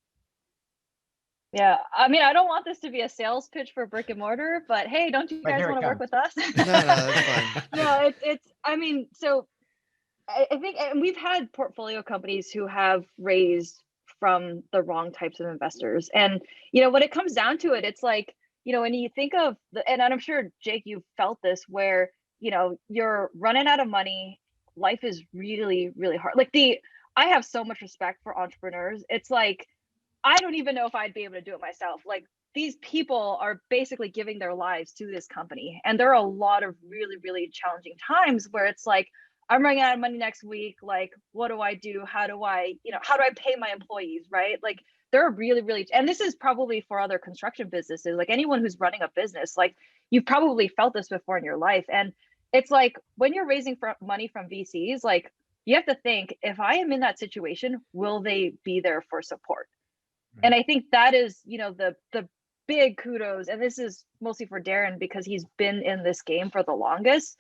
Yeah, I mean, I don't want this to be a sales pitch for brick and mortar, but hey, don't you guys want to work with us? No, that's fine. No, I mean, so I think, and we've had portfolio companies who have raised from the wrong types of investors. And, when it comes down to it, it's like, when you think of and I'm sure, Jake, you've felt this where, you're running out of money. Life is really, really hard. I have so much respect for entrepreneurs. It's like, I don't even know if I'd be able to do it myself. Like, these people are basically giving their lives to this company. And there are a lot of really, really challenging times where it's like, I'm running out of money next week. Like, what do I do? How do I pay my employees? Right. Like, there are really, really, and this is probably for other construction businesses, like anyone who's running a business, like you've probably felt this before in your life. And it's like, when you're raising money from VCs, like you have to think, if I am in that situation, will they be there for support? Right. And I think that is, the big kudos. And this is mostly for Darren because he's been in this game for the longest.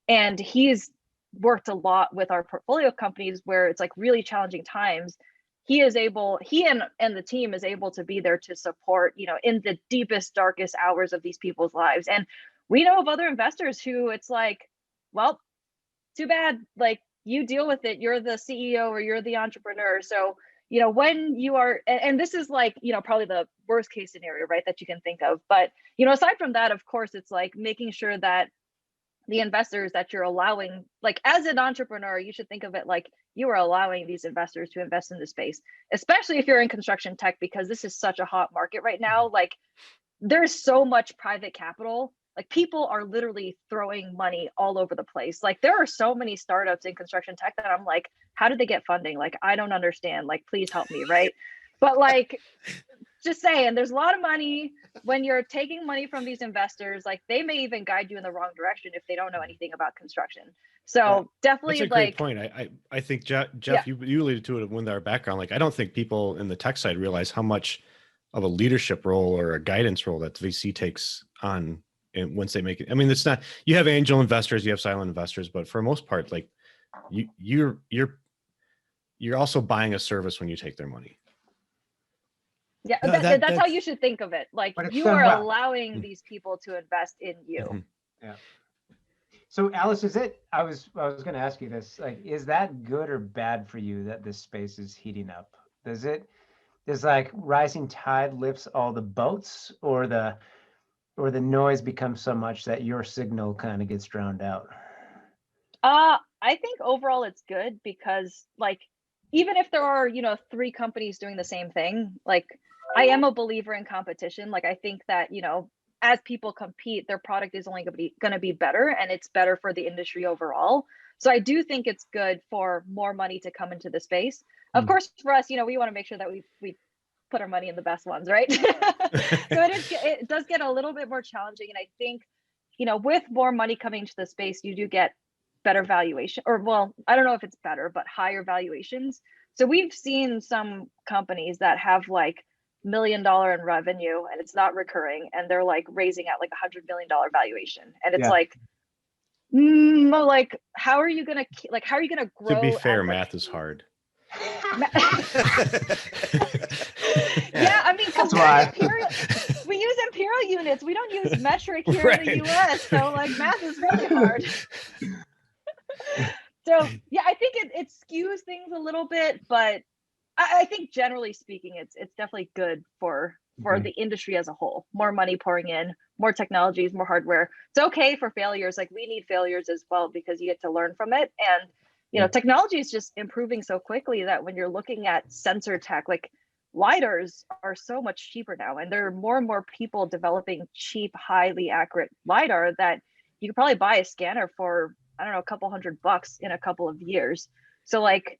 And he's worked a lot with our portfolio companies where it's like really challenging times. He and the team is able to be there to support, in the deepest, darkest hours of these people's lives. And we know of other investors who it's like, well, too bad. Like, you deal with it. You're the CEO or you're the entrepreneur. So, when you are, and this is like, probably the worst case scenario, right, that you can think of. But, aside from that, of course, it's like making sure that the investors that you're allowing, like as an entrepreneur, you should think of it like you are allowing these investors to invest in the space, especially if you're in construction tech, because this is such a hot market right now. Like, there's so much private capital. Like, people are literally throwing money all over the place. Like, there are so many startups in construction tech that I'm like, how did they get funding? Like, I don't understand. Like, please help me. Right. But like, just saying, there's a lot of money when you're taking money from these investors. Like, they may even guide you in the wrong direction if they don't know anything about construction. So definitely, that's a great point. I think Jeff, you alluded to it with our background. Like, I don't think people in the tech side realize how much of a leadership role or a guidance role that VC takes on. And once they make it, I mean, it's not, you have angel investors, you have silent investors, but for the most part, like you're also buying a service when you take their money. Yeah, that's how you should think of it. Like, you are allowing these people to invest in you. Mm-hmm. Yeah. So Alice, I was going to ask you this, like, is that good or bad for you that this space is heating up? Does like rising tide lifts all the boats, or the noise becomes so much that your signal kind of gets drowned out? I think overall it's good because, like, even if there are, 3 companies doing the same thing, like, I am a believer in competition. Like, I think that, as people compete, their product is only going to be better, and it's better for the industry overall. So I do think it's good for more money to come into the space. Of course, for us, we want to make sure that we put our money in the best ones, right? So it does get a little bit more challenging. And I think, with more money coming into the space, you do get better valuation, or, well, I don't know if it's better, but higher valuations. So we've seen some companies that have like $1 million in revenue and it's not recurring, and they're like raising at like $100 million valuation. And it's like, like, how are you going to grow? To be fair, math is hard. Yeah, I mean, we use imperial units. We don't use metric here in the US. So like, math is really hard. So yeah, I think it skews things a little bit, but I think generally speaking, it's definitely good for the industry as a whole. More money pouring in, more technologies, more hardware. It's okay for failures. Like, we need failures as well, because you get to learn from it. And technology is just improving so quickly that when you're looking at sensor tech, like lidars are so much cheaper now, and there are more and more people developing cheap, highly accurate lidar that you could probably buy a scanner for, I don't know, a couple $100 in a couple of years. So like,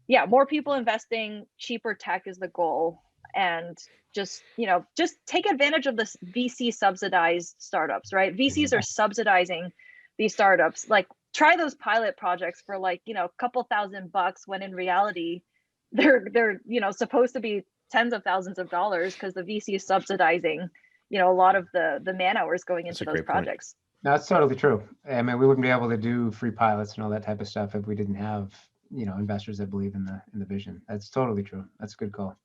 yeah, more people investing, cheaper tech is the goal. And just, just take advantage of this VC subsidized startups, right? VCs are subsidizing these startups. Like, try those pilot projects for like, a couple $1,000 when in reality, they're supposed to be tens of thousands of dollars because the VC is subsidizing, a lot of the man hours going into those projects. No, that's totally true. I mean, we wouldn't be able to do free pilots and all that type of stuff if we didn't have, investors that believe in the vision. That's totally true. That's a good call.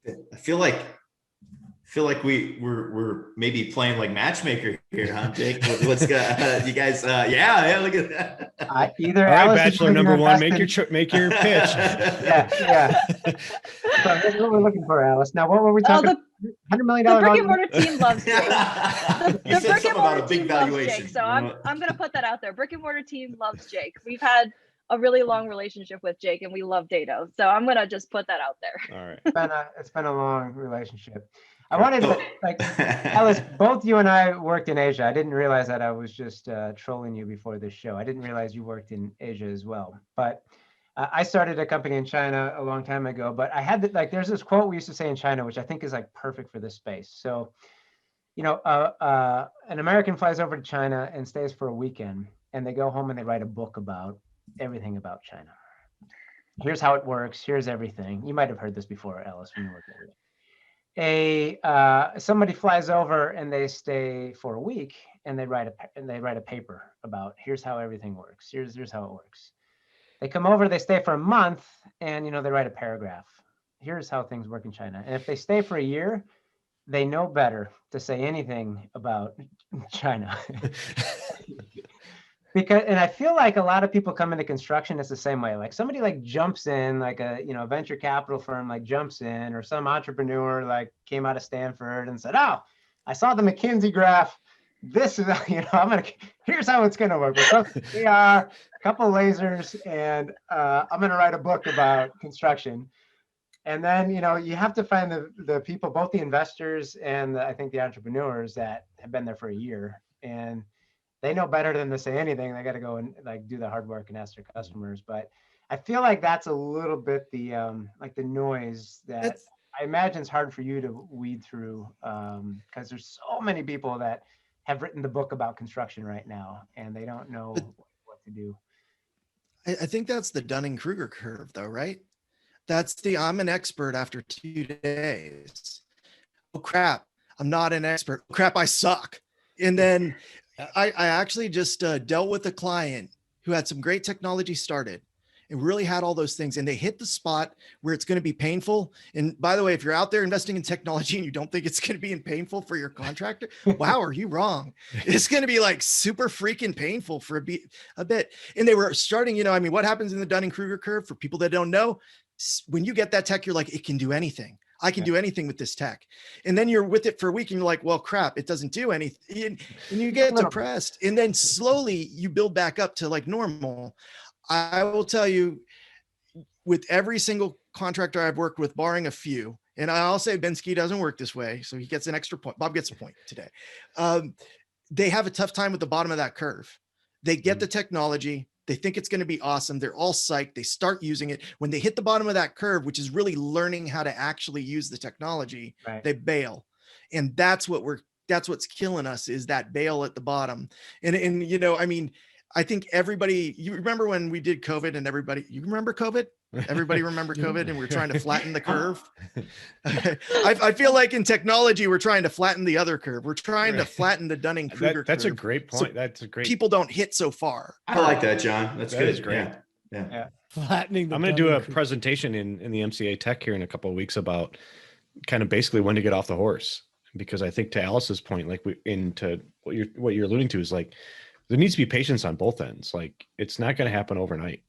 I feel like we're maybe playing like matchmaker here, huh, Jake? What's you guys? Yeah, look at that. Either all right, Alice Bachelor number one, make your pitch. yeah. So that's what we're looking for, Alice. Now, what were we talking? $100 million. The brick and mortar team loves Jake. You said something about a big valuation. Jake, so I'm gonna put that out there. Brick and mortar team loves Jake. We've had a really long relationship with Jake, and we love DADO. So I'm gonna just put that out there. All right. It's been a long relationship. I wanted to, Alice, both you and I worked in Asia. I didn't realize that. I was just trolling you before this show. I didn't realize you worked in Asia as well. But I started a company in China a long time ago. But I had there's this quote we used to say in China, which I think is like perfect for this space. So, an American flies over to China and stays for a weekend, and they go home and they write a book about everything about China. Here's how it works. Here's everything. You might have heard this before, Alice, when you worked over there. Somebody flies over and they stay for a week and they write a paper about here's how everything works. Here's how it works. They come over, they stay for a month, and they write a paragraph. Here's how things work in China. And if they stay for a year, they know better to say anything about China. And I feel like a lot of people come into construction, it's the same way. Like somebody like jumps in, like a venture capital firm like jumps in, or some entrepreneur like came out of Stanford and said, "Oh, I saw the McKinsey graph. This is here's how it's gonna work. We are a couple of lasers, and I'm gonna write a book about construction." And then you have to find the people, both the investors and I think the entrepreneurs that have been there for a year, and they know better than to say anything. They got to go and like do the hard work and ask their customers. But I feel like that's a little bit the the noise that I imagine is hard for you to weed through, because there's so many people that have written the book about construction right now and they don't know what to do. I think that's the Dunning-Kruger curve though, right? That's I'm an expert after 2 days. Oh crap, I'm not an expert. Oh, crap, I suck. And then I actually just dealt with a client who had some great technology started and really had all those things, and they hit the spot where it's going to be painful. And by the way, if you're out there investing in technology and you don't think it's going to be painful for your contractor, wow, are you wrong? It's going to be like super freaking painful for a bit. And they were starting, what happens in the Dunning-Kruger curve for people that don't know? When you get that tech, you're like, it can do anything. I can do anything with this tech. And then you're with it for a week and you're like, well, crap, it doesn't do anything. And you get depressed. And then slowly you build back up to like normal. I will tell you, with every single contractor I've worked with, barring a few, and I'll say Bensky doesn't work this way, so he gets an extra point. Bob gets a point today. They have a tough time with the bottom of that curve. They get the technology. They think it's going to be awesome. They're all psyched. They start using it. When they hit the bottom of that curve, which is really learning how to actually use the technology, they bail. And that's what's killing us, is that bail at the bottom. And I think everybody, you remember when we did COVID and you remember COVID? Everybody remember COVID, and we're trying to flatten the curve. I feel like in technology, we're trying to flatten the other curve. We're trying to flatten the Dunning-Kruger curve. That's a great point. So that's a great. People don't hit so far. I like that, John. That is great. Yeah. Flattening. I'm going to do a presentation in the MCA Tech here in a couple of weeks about kind of basically when to get off the horse, because I think to Alice's point, like into what you're alluding to is like there needs to be patience on both ends. Like it's not going to happen overnight.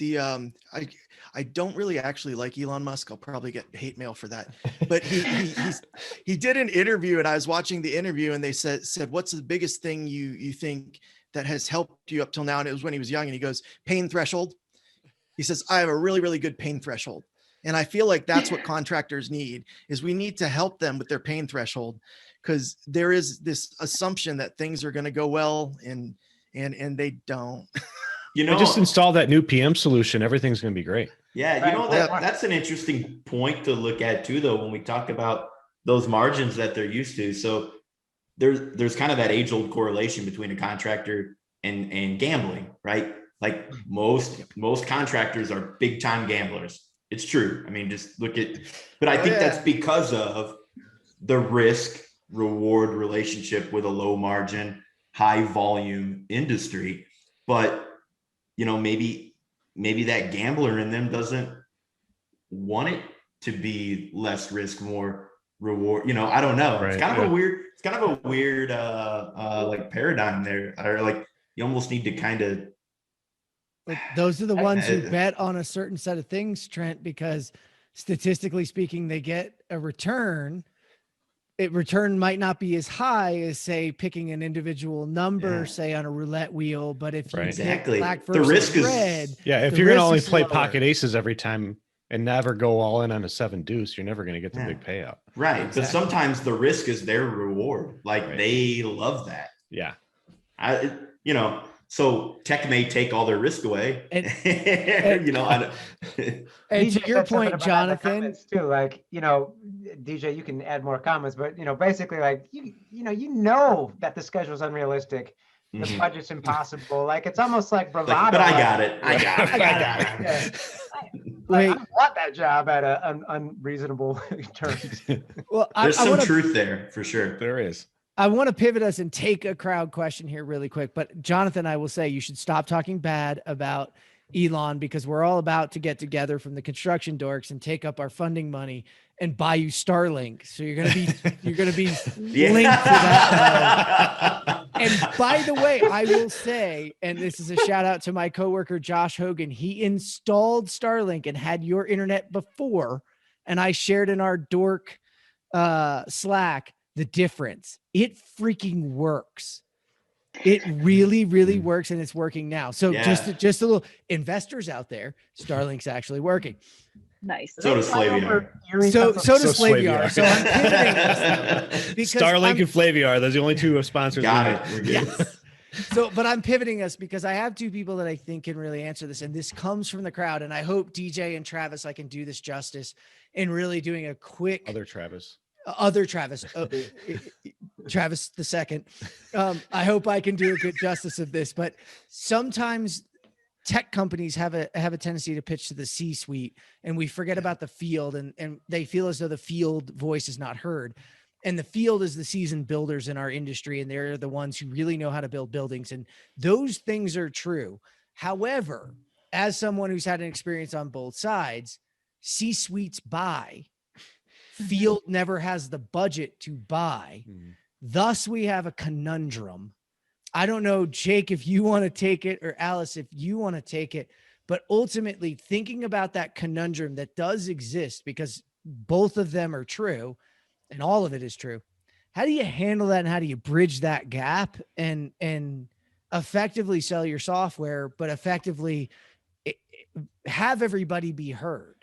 I don't really actually like Elon Musk. I'll probably get hate mail for that. But he did an interview, and I was watching the interview, and they said, what's the biggest thing you think that has helped you up till now? And it was when he was young, and he goes, pain threshold. He says, I have a really, really good pain threshold. And I feel like that's what contractors need, is we need to help them with their pain threshold, because there is this assumption that things are going to go well and they don't. You know, I just installed that new PM solution. Everything's going to be great. Yeah, you know, that's an interesting point to look at too, though, when we talk about those margins that they're used to. So there's kind of that age-old correlation between a contractor and gambling, right? Like most contractors are big-time gamblers. It's true. I mean, just look at, but I think that's because of the risk reward relationship with a low margin, high volume industry. But, you know, maybe that gambler in them doesn't want it to be less risk, more reward. You know, I don't know. Right. It's kind of a weird like paradigm there, or like you almost need to kind of, like, those are the ones who bet on a certain set of things, Trent, because statistically speaking, they get a return. Return might not be as high as, say, picking an individual number, say on a roulette wheel. But if you pick black versus the risk red, is, if you're going to only play pocket aces every time and never go all in on a 7 deuce, you're never going to get the big payout. Right. Exactly. But sometimes the risk is their reward. Like they love that. Yeah. So tech may take all their risk away. And and to your point, Jonathan, too, like, DJ, you can add more comments, but basically, like, you know that the schedule's unrealistic. The budget's impossible. Like, it's almost like bravado. Like, but I got it. I got it. Yeah. I don't want that job at unreasonable terms. Well, there's some truth there for sure. There is. I want to pivot us and take a crowd question here really quick. But Jonathan, I will say you should stop talking bad about Elon, because we're all about to get together from the construction dorks and take up our funding money and buy you Starlink. So you're gonna be linked to that. And by the way, I will say, and this is a shout out to my coworker Josh Hogan, he installed Starlink and had your internet before, and I shared in our dork Slack the difference. It freaking works. It really, really works, and it's working now. So just a little investors out there, Starlink's actually working. Nice. So does Flaviar. So does Flaviar. So I'm pivoting us because Starlink and Flaviar, those are the only two sponsors. Got it. We're good. Yes. But I'm pivoting us because I have two people that I think can really answer this, and this comes from the crowd. And I hope DJ and Travis, I can do this justice in really doing a quick Travis the second. I hope I can do a good justice of this, but sometimes tech companies have a tendency to pitch to the C-suite, and we forget about the field, and they feel as though the field voice is not heard. And the field is the seasoned builders in our industry, and they're the ones who really know how to build buildings. And those things are true. However, as someone who's had an experience on both sides, C-suites buy. Field never has the budget to buy. Thus, we have a conundrum. I don't know, Jake, if you want to take it, or Alice, if you want to take it, but ultimately thinking about that conundrum that does exist, because both of them are true and all of it is true. How do you handle that, and how do you bridge that gap and effectively sell your software, but effectively have everybody be heard?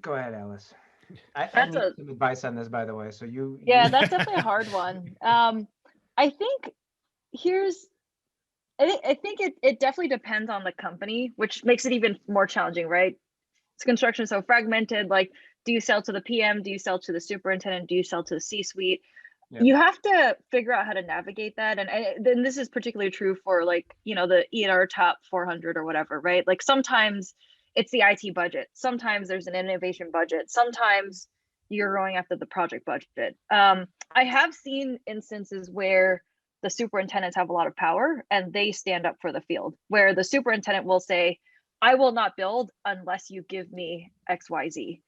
Go ahead, Alice. I need some advice on this, by the way. So that's definitely a hard one. I think it definitely depends on the company, which makes it even more challenging, right? It's construction so fragmented. Like, do you sell to the PM? Do you sell to the superintendent? Do you sell to the C-suite? Yeah. You have to figure out how to navigate that. And then this is particularly true for, like, the ENR top 400 or whatever, right? Like, sometimes it's the IT budget. Sometimes there's an innovation budget. Sometimes you're going after the project budget. I have seen instances where the superintendents have a lot of power and they stand up for the field, where the superintendent will say, I will not build unless you give me XYZ.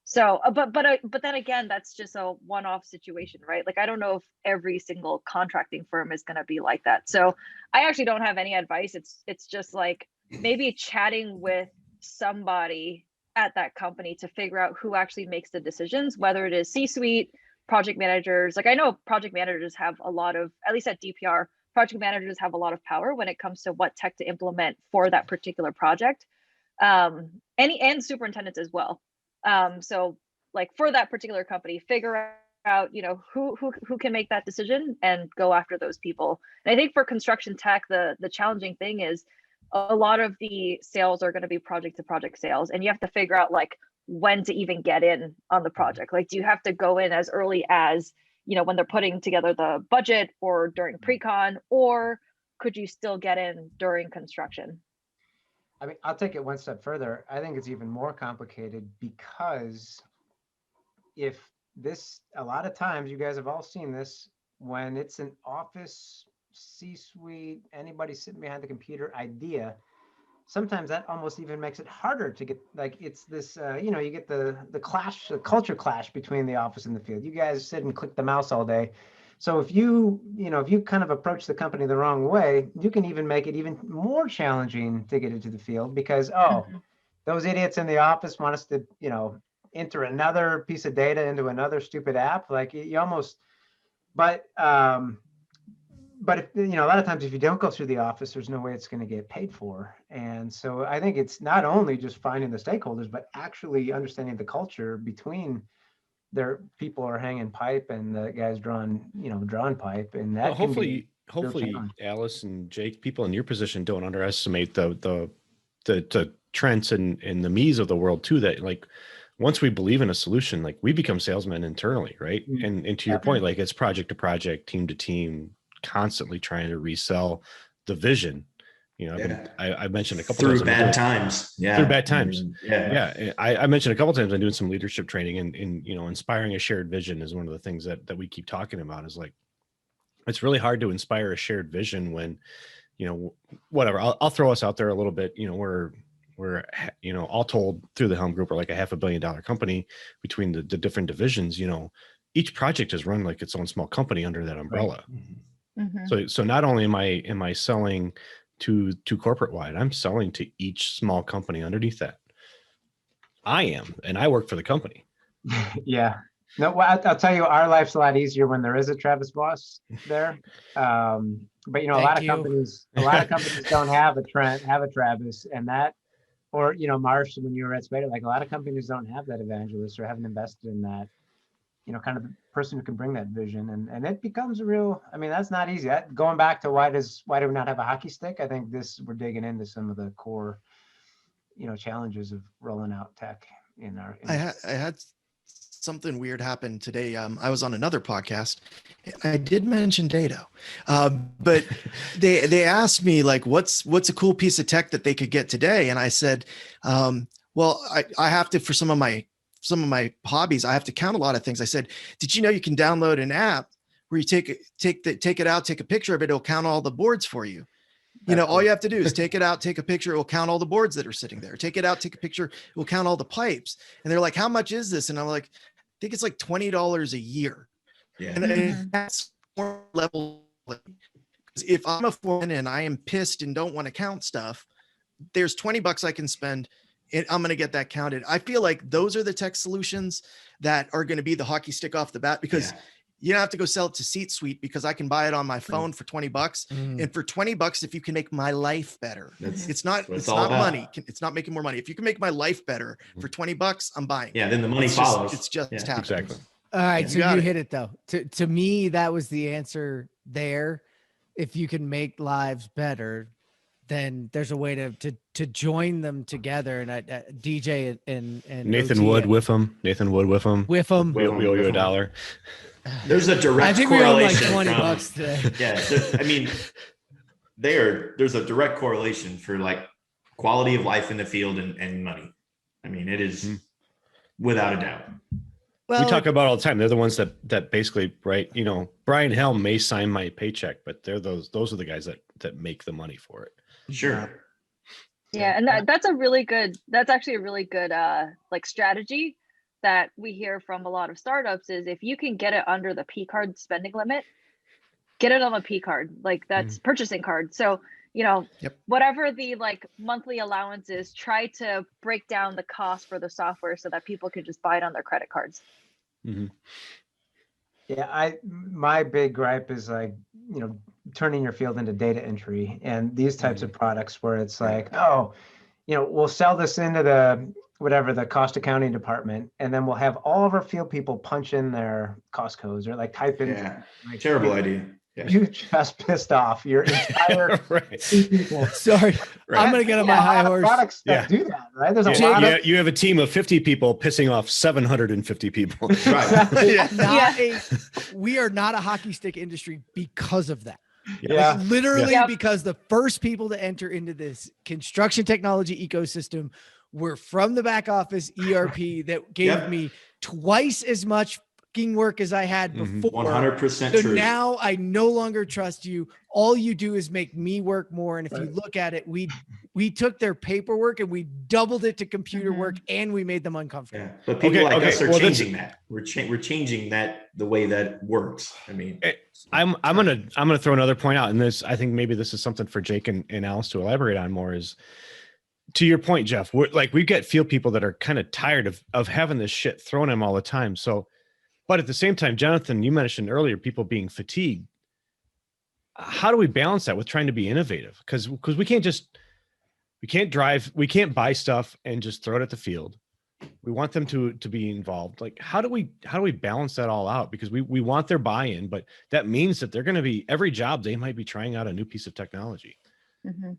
So, but then again, that's just a one-off situation, right? Like, I don't know if every single contracting firm is going to be like that. So I actually don't have any advice. It's just like maybe chatting with somebody at that company to figure out who actually makes the decisions, whether it is C-suite, project managers. Like, I know project managers have a lot of, at least at DPR, project managers have a lot of power when it comes to what tech to implement for that particular project. And superintendents as well. So like for that particular company, figure out, you know, who can make that decision and go after those people. And I think for construction tech, the challenging thing is a lot of the sales are going to be project to project sales, and you have to figure out like when to even get in on the project. Like, do you have to go in as early as, you know, when they're putting together the budget or during pre-con, or could you still get in during construction? I mean, I'll take it one step further. I think it's even more complicated because a lot of times, you guys have all seen this, when it's an office, C-suite, anybody sitting behind the computer idea, sometimes that almost even makes it harder to get, like, it's this, you know, you get the clash, the culture clash between the office and the field. You guys sit and click the mouse all day. So if you kind of approach the company the wrong way, you can even make it even more challenging to get into the field because, those idiots in the office want us to, you know, enter another piece of data into another stupid app. Like you almost, but if, you know, a lot of times if you don't go through the office, there's no way it's going to get paid for. And so I think it's not only just finding the stakeholders, but actually understanding the culture between their people are hanging pipe and the guys drawing pipe. And that hopefully Alice and Jake, people in your position don't underestimate the Trents and the me's of the world too, that like once we believe in a solution, like we become salesmen internally, right? Mm-hmm. And to your point, like it's project to project, team to team, constantly trying to resell the vision. You know, I mentioned a couple through times bad times. Yeah. Through bad times. Yeah. I mentioned a couple times I'm doing some leadership training, and you know, inspiring a shared vision is one of the things that we keep talking about. Is like, it's really hard to inspire a shared vision when, you know, whatever. I'll throw us out there a little bit. You know, we're you know, all told through the Helm Group, we're like a $500 million company between the different divisions. You know, each project is run like its own small company under that umbrella. Right. Mm-hmm. So not only am I selling to corporate wide, I'm selling to each small company underneath that. I am, and I work for the company. Yeah. No, well, I'll tell you, our life's a lot easier when there is a Travis boss there. But you know, a lot of companies don't have a Trent, have a Travis, and that, or you know, Marsh, when you were at Spader, like a lot of companies don't have that evangelist or haven't invested in that, you know, kind of the person who can bring that vision, and it becomes a real. I mean, that's not easy. Going back to why do we not have a hockey stick? I think we're digging into some of the core, you know, challenges of rolling out tech in our. I had something weird happen today. I was on another podcast. I did mention DADO, but they asked me like, what's a cool piece of tech that they could get today? And I said, well, I have to, for some of my hobbies, I have to count a lot of things. I said, did you know you can download an app where you take it out, take a picture of it, it'll count all the boards for you. You know, all you have to do is take it out, take a picture, it will count all the boards that are sitting there. Take it out, take a picture, it will count all the pipes. And they're like, how much is this? And I'm like, I think it's like $20 a year. Yeah. And that's more level. If I'm a foreman and I am pissed and don't want to count stuff, there's $20 I can spend and I'm going to get that counted. I feel like those are the tech solutions that are going to be the hockey stick off the bat, because you don't have to go sell it to Seat Suite, because I can buy it on my phone for $20. And for $20, if you can make my life better, it's not money. It's not making more money. If you can make my life better for $20, I'm buying. Yeah. Then the money follows. It's just happening. Exactly. All right, Yeah. so you hit it though. To me, that was the answer there. If you can make lives better, then there's a way to join them together. And DJ and Nathan OT Wood with them. We owe you $1. There's a direct I think we owe like correlation $20 today. Yeah, I mean, there's a direct correlation for like quality of life in the field and money. I mean, it is without a doubt. Well, we talk about all the time. They're the ones that basically, right? You know, Brian Helm may sign my paycheck, but they're those are the guys that make the money for it. Sure. Yeah, and that's actually a really good like strategy that we hear from a lot of startups is if you can get it under the P card spending limit, get it on a P card, like that's purchasing card. So, you know, whatever the like monthly allowance is, try to break down the cost for the software so that people can just buy it on their credit cards. Yeah, my big gripe is like, you know, turning your field into data entry and these types of products where it's like, oh, we'll sell this into the cost accounting department, and then we'll have all of our field people punch in their cost codes or like type in. Yeah. Like, Terrible idea. Yeah. You just pissed off your entire people. Sorry, I'm gonna get on my high horse. Products that do that, right? There's a Yeah, lot of you have a team of 50 people pissing off 750 people. Right. We are not a hockey stick industry because of that. Yeah. Like, literally Yeah. because the first people to enter into this construction technology ecosystem were from the back office ERP that gave me twice as much fucking work as I had before. 100% So true. now I no longer trust you. All you do is make me work more. And if you look at it, we took their paperwork and we doubled it to computer work, and we made them uncomfortable. Yeah. But people like us are changing that. We're changing that the way that works. I mean, I'm gonna throw another point out, and this, I think maybe this is something for Jake and Alice to elaborate on more, is to your point, Jeff. We get field people that are kind of tired of having this shit thrown at them all the time. So, but at the same time, Jonathan, you mentioned earlier people being fatigued. How do we balance that with trying to be innovative? Because we can't buy stuff and just throw it at the field. We want them to be involved. Like, how do we balance that all out? Because we want their buy-in, but that means that they're going to be, every job they might be trying out a new piece of technology. Mm-hmm.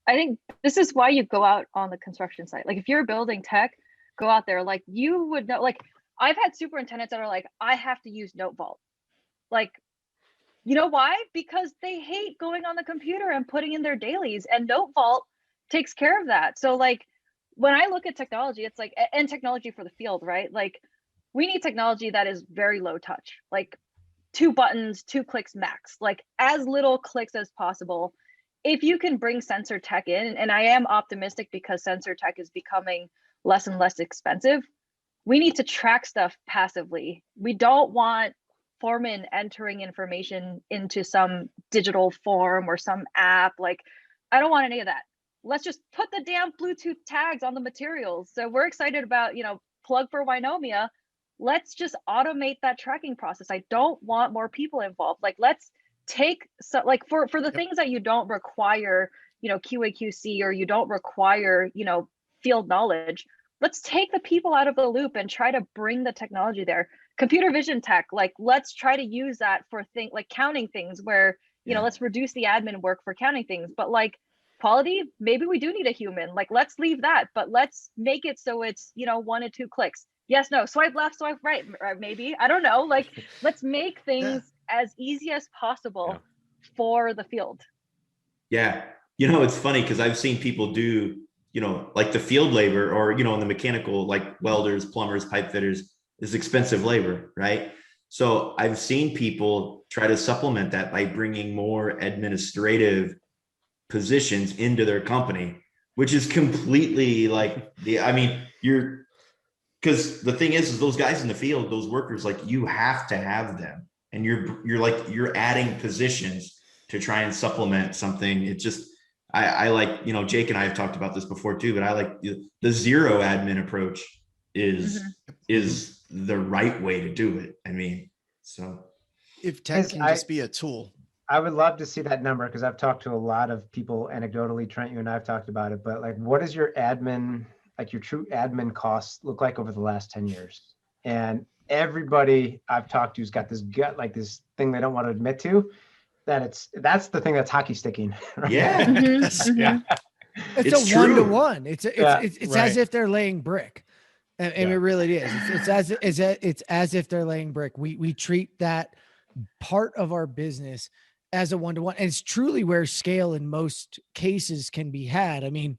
I think this is why you go out on the construction site. Like, if you're building tech, go out there. Like, you would know, like, I've had superintendents that are like, I have to use NoteVault. Like, you know why? Because they hate going on the computer and putting in their dailies, and NoteVault takes care of that. So like, when I look at technology, it's like, and technology for the field, right? Like, we need technology that is very low touch, like 2 buttons, 2 clicks max, like as little clicks as possible. If you can bring sensor tech in, and I am optimistic because sensor tech is becoming less and less expensive, we need to track stuff passively. We don't want foremen entering information into some digital form or some app. Like, I don't want any of that. Let's just put the damn Bluetooth tags on the materials. So we're excited about, plug for Wynomia. Let's just automate that tracking process. I don't want more people involved. Like, let's take for the things that you don't require, QA QC, or you don't require, field knowledge. Let's take the people out of the loop and try to bring the technology there. Computer vision tech, like, let's try to use that for like counting things where, let's reduce the admin work for counting things. But like, quality, maybe we do need a human. Like, let's leave that, but let's make it so it's 1 to 2 clicks. Yes, no, swipe left, swipe right, maybe. I don't know. Like, let's make things as easy as possible for the field. Yeah. It's funny because I've seen people do, like the field labor, or, in the mechanical, like welders, plumbers, pipe fitters, is expensive labor, right? So I've seen people try to supplement that by bringing more administrative positions into their company, which is completely like because the thing is those guys in the field, those workers, like, you have to have them, and you're adding positions to try and supplement something. It just, I like, Jake and I have talked about this before too, but I like the zero admin approach is the right way to do it. I mean, so if tech can just be a tool. I would love to see that number, because I've talked to a lot of people anecdotally. Trent, you and I have talked about it, but like, what is your admin, like your true admin costs look like over the last 10 years? And everybody I've talked to has got this gut, like this thing they don't want to admit to, that's the thing that's hockey sticking. Right? Yeah. Yeah. It's a true. 1-to-1. It's as if they're laying brick. And it really is. It's as if they're laying brick. We treat that part of our business as a 1-to-1. And it's truly where scale in most cases can be had. I mean,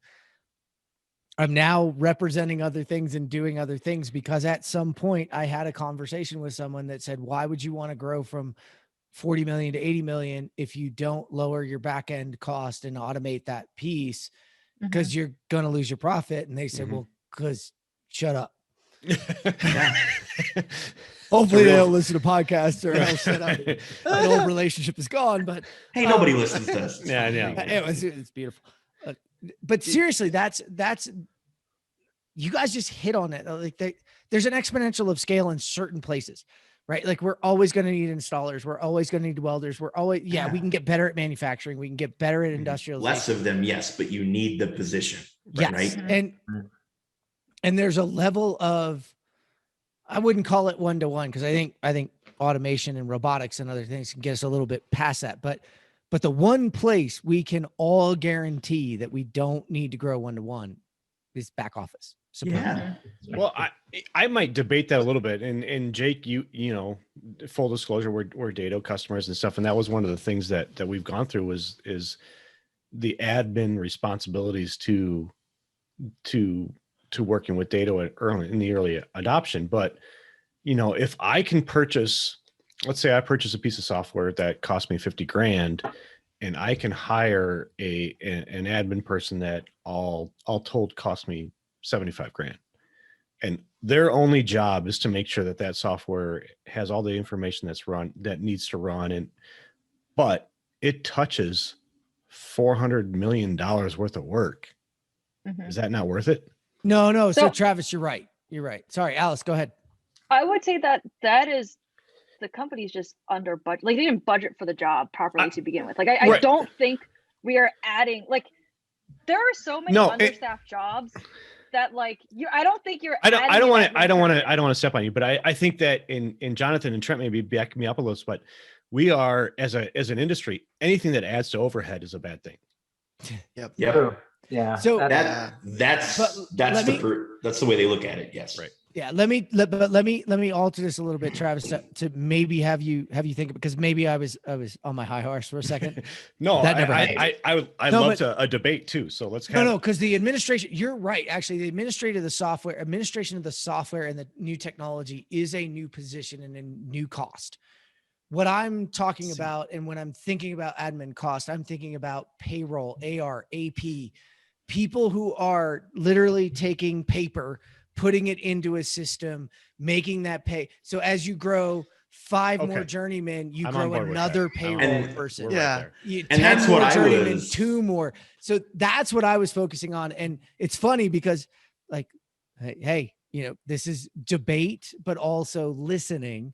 I'm now representing other things and doing other things because at some point I had a conversation with someone that said, why would you want to grow from 40 million to 80 million if you don't lower your back end cost and automate that piece? Because you're going to lose your profit. And they said, well, because shut up. Hopefully they don't listen to podcasts, or else that old relationship is gone. But hey, nobody listens to us. Yeah, it's beautiful. But seriously, that's you guys just hit on it. Like, there's an exponential of scale in certain places, right? Like we're always going to need installers. We're always going to need welders. We're always, we can get better at manufacturing. We can get better at industrialization. Less of them, yes, but you need the position. Yes. Right? And there's a level of, I wouldn't call it one-to-one because I think automation and robotics and other things can get us a little bit past that. But the one place we can all guarantee that we don't need to grow one-to-one is back office support. Yeah. Well, I might debate that a little bit. And Jake, you know, full disclosure, we're DADO customers and stuff. And that was one of the things that we've gone through is the admin responsibilities to working with DADO in the early adoption. But, you know, if I can purchase, let's say I purchase a piece of software that cost me 50 grand and I can hire an admin person that all told cost me 75 grand. And their only job is to make sure that software has all the information that needs to run. But it touches $400 million worth of work. Is that not worth it? No. So Travis, you're right. Sorry, Alice, go ahead. I would say that is the company's just under budget. Like they didn't budget for the job properly to begin with. Like I don't think we are adding, like there are so many understaffed jobs that like I don't think you're I don't want to step on you, but I think that in Jonathan and Trent maybe back me up a little, but we are as an industry, anything that adds to overhead is a bad thing. Yep. Yeah. So that's the way they look at it. Yes. Right. Yeah. Let me alter this a little bit, Travis, to maybe have you think, because maybe I was on my high horse for a second. No, that never happened. I love a debate too. So let's because the administration, you're right. Actually, the administration of the software and the new technology is a new position and a new cost. What I'm talking about, and when I'm thinking about admin cost, I'm thinking about payroll, AR, AP, people who are literally taking paper, putting it into a system, making that pay. So as you grow 5 more journeymen, you grow another payroll person. Yeah. And 10 that's more what journeymen, was 2 more. So that's what I was focusing on. And it's funny because like, hey, you know, this is debate, but also listening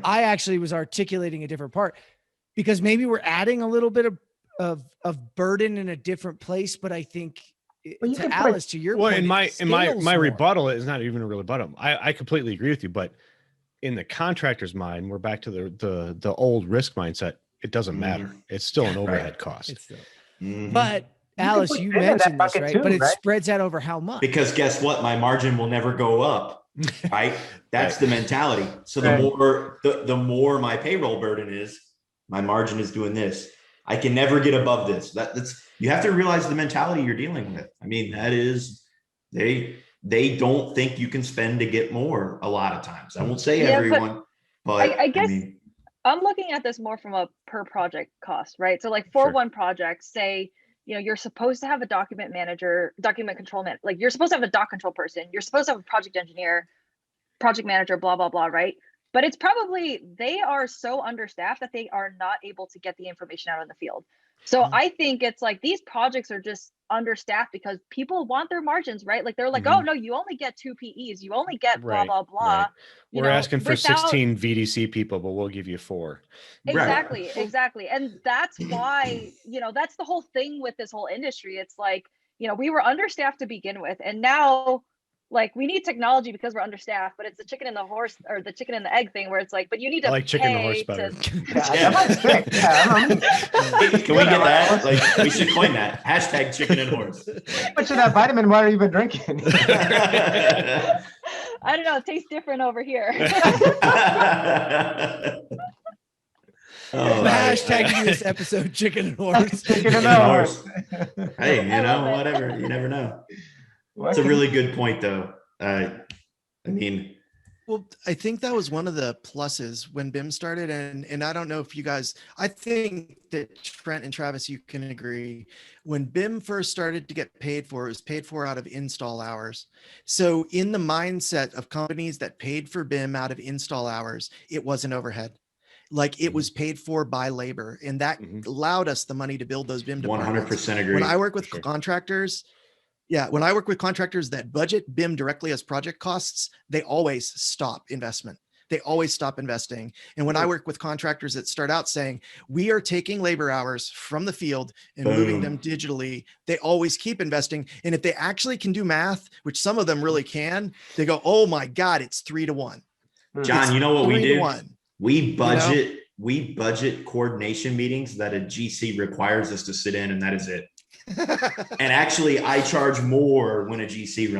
I actually was articulating a different part because maybe we're adding a little bit of burden in a different place. But I think to Alice, to your point, in my rebuttal is not even a real rebuttal. I completely agree with you, but in the contractor's mind, we're back to the old risk mindset. It doesn't matter. It's still an overhead cost. It's still, but Alice, you mentioned this, right? But it spreads out over how much? Because guess what? My margin will never go up, right? That's the mentality. So the more my payroll burden is, my margin is doing this. I can never get above this. That's you have to realize the mentality you're dealing with. I mean, that is they don't think you can spend to get more a lot of times. I won't say everyone, but I guess I'm looking at this more from a per project cost, right? So like for one project, say, you know, you're supposed to have a document manager, document control man, like you're supposed to have a doc control person. You're supposed to have a project engineer, project manager, blah, blah, blah, right? But it's probably, they are so understaffed that they are not able to get the information out in the field. So I think it's like these projects are just understaffed because people want their margins, right? Like they're like, oh no, you only get 2 PEs, you only get blah, blah, blah. Right. We're asking for 16 VDC people, but we'll give you 4. Exactly. And that's why, you know, that's the whole thing with this whole industry. It's like, you know, we were understaffed to begin with, and now like we need technology because we're understaffed, but it's the chicken and the horse or the chicken and the egg thing where it's like, but you need to I like chicken and the horse better. Can we get that? Like we should coin that. # chicken and horse. How much of that vitamin water you been drinking? I don't know. It tastes different over here. Hashtagging this episode chicken and horse. Chicken and horse. Hey, you know, whatever. You never know. It's a really good point, though. I mean, well, I think that was one of the pluses when BIM started, and I don't know if you guys, I think that Trent and Travis, you can agree. When BIM first started to get paid for, it was paid for out of install hours. So in the mindset of companies that paid for BIM out of install hours, it wasn't overhead. Like it was paid for by labor, and that allowed us the money to build those BIM departments. 100% agree. When I work with contractors, when I work with contractors that budget BIM directly as project costs, they always stop investment. they always stop investing. And when I work with contractors that start out saying, we are taking labor hours from the field and moving them digitally, they always keep investing. And if they actually can do math, which some of them really can, they go, oh my God, it's 3-to-1. John, It's you know what we do? 3-to-1. We budget coordination meetings that a GC requires us to sit in, and that is it. And actually, I charge more when a GC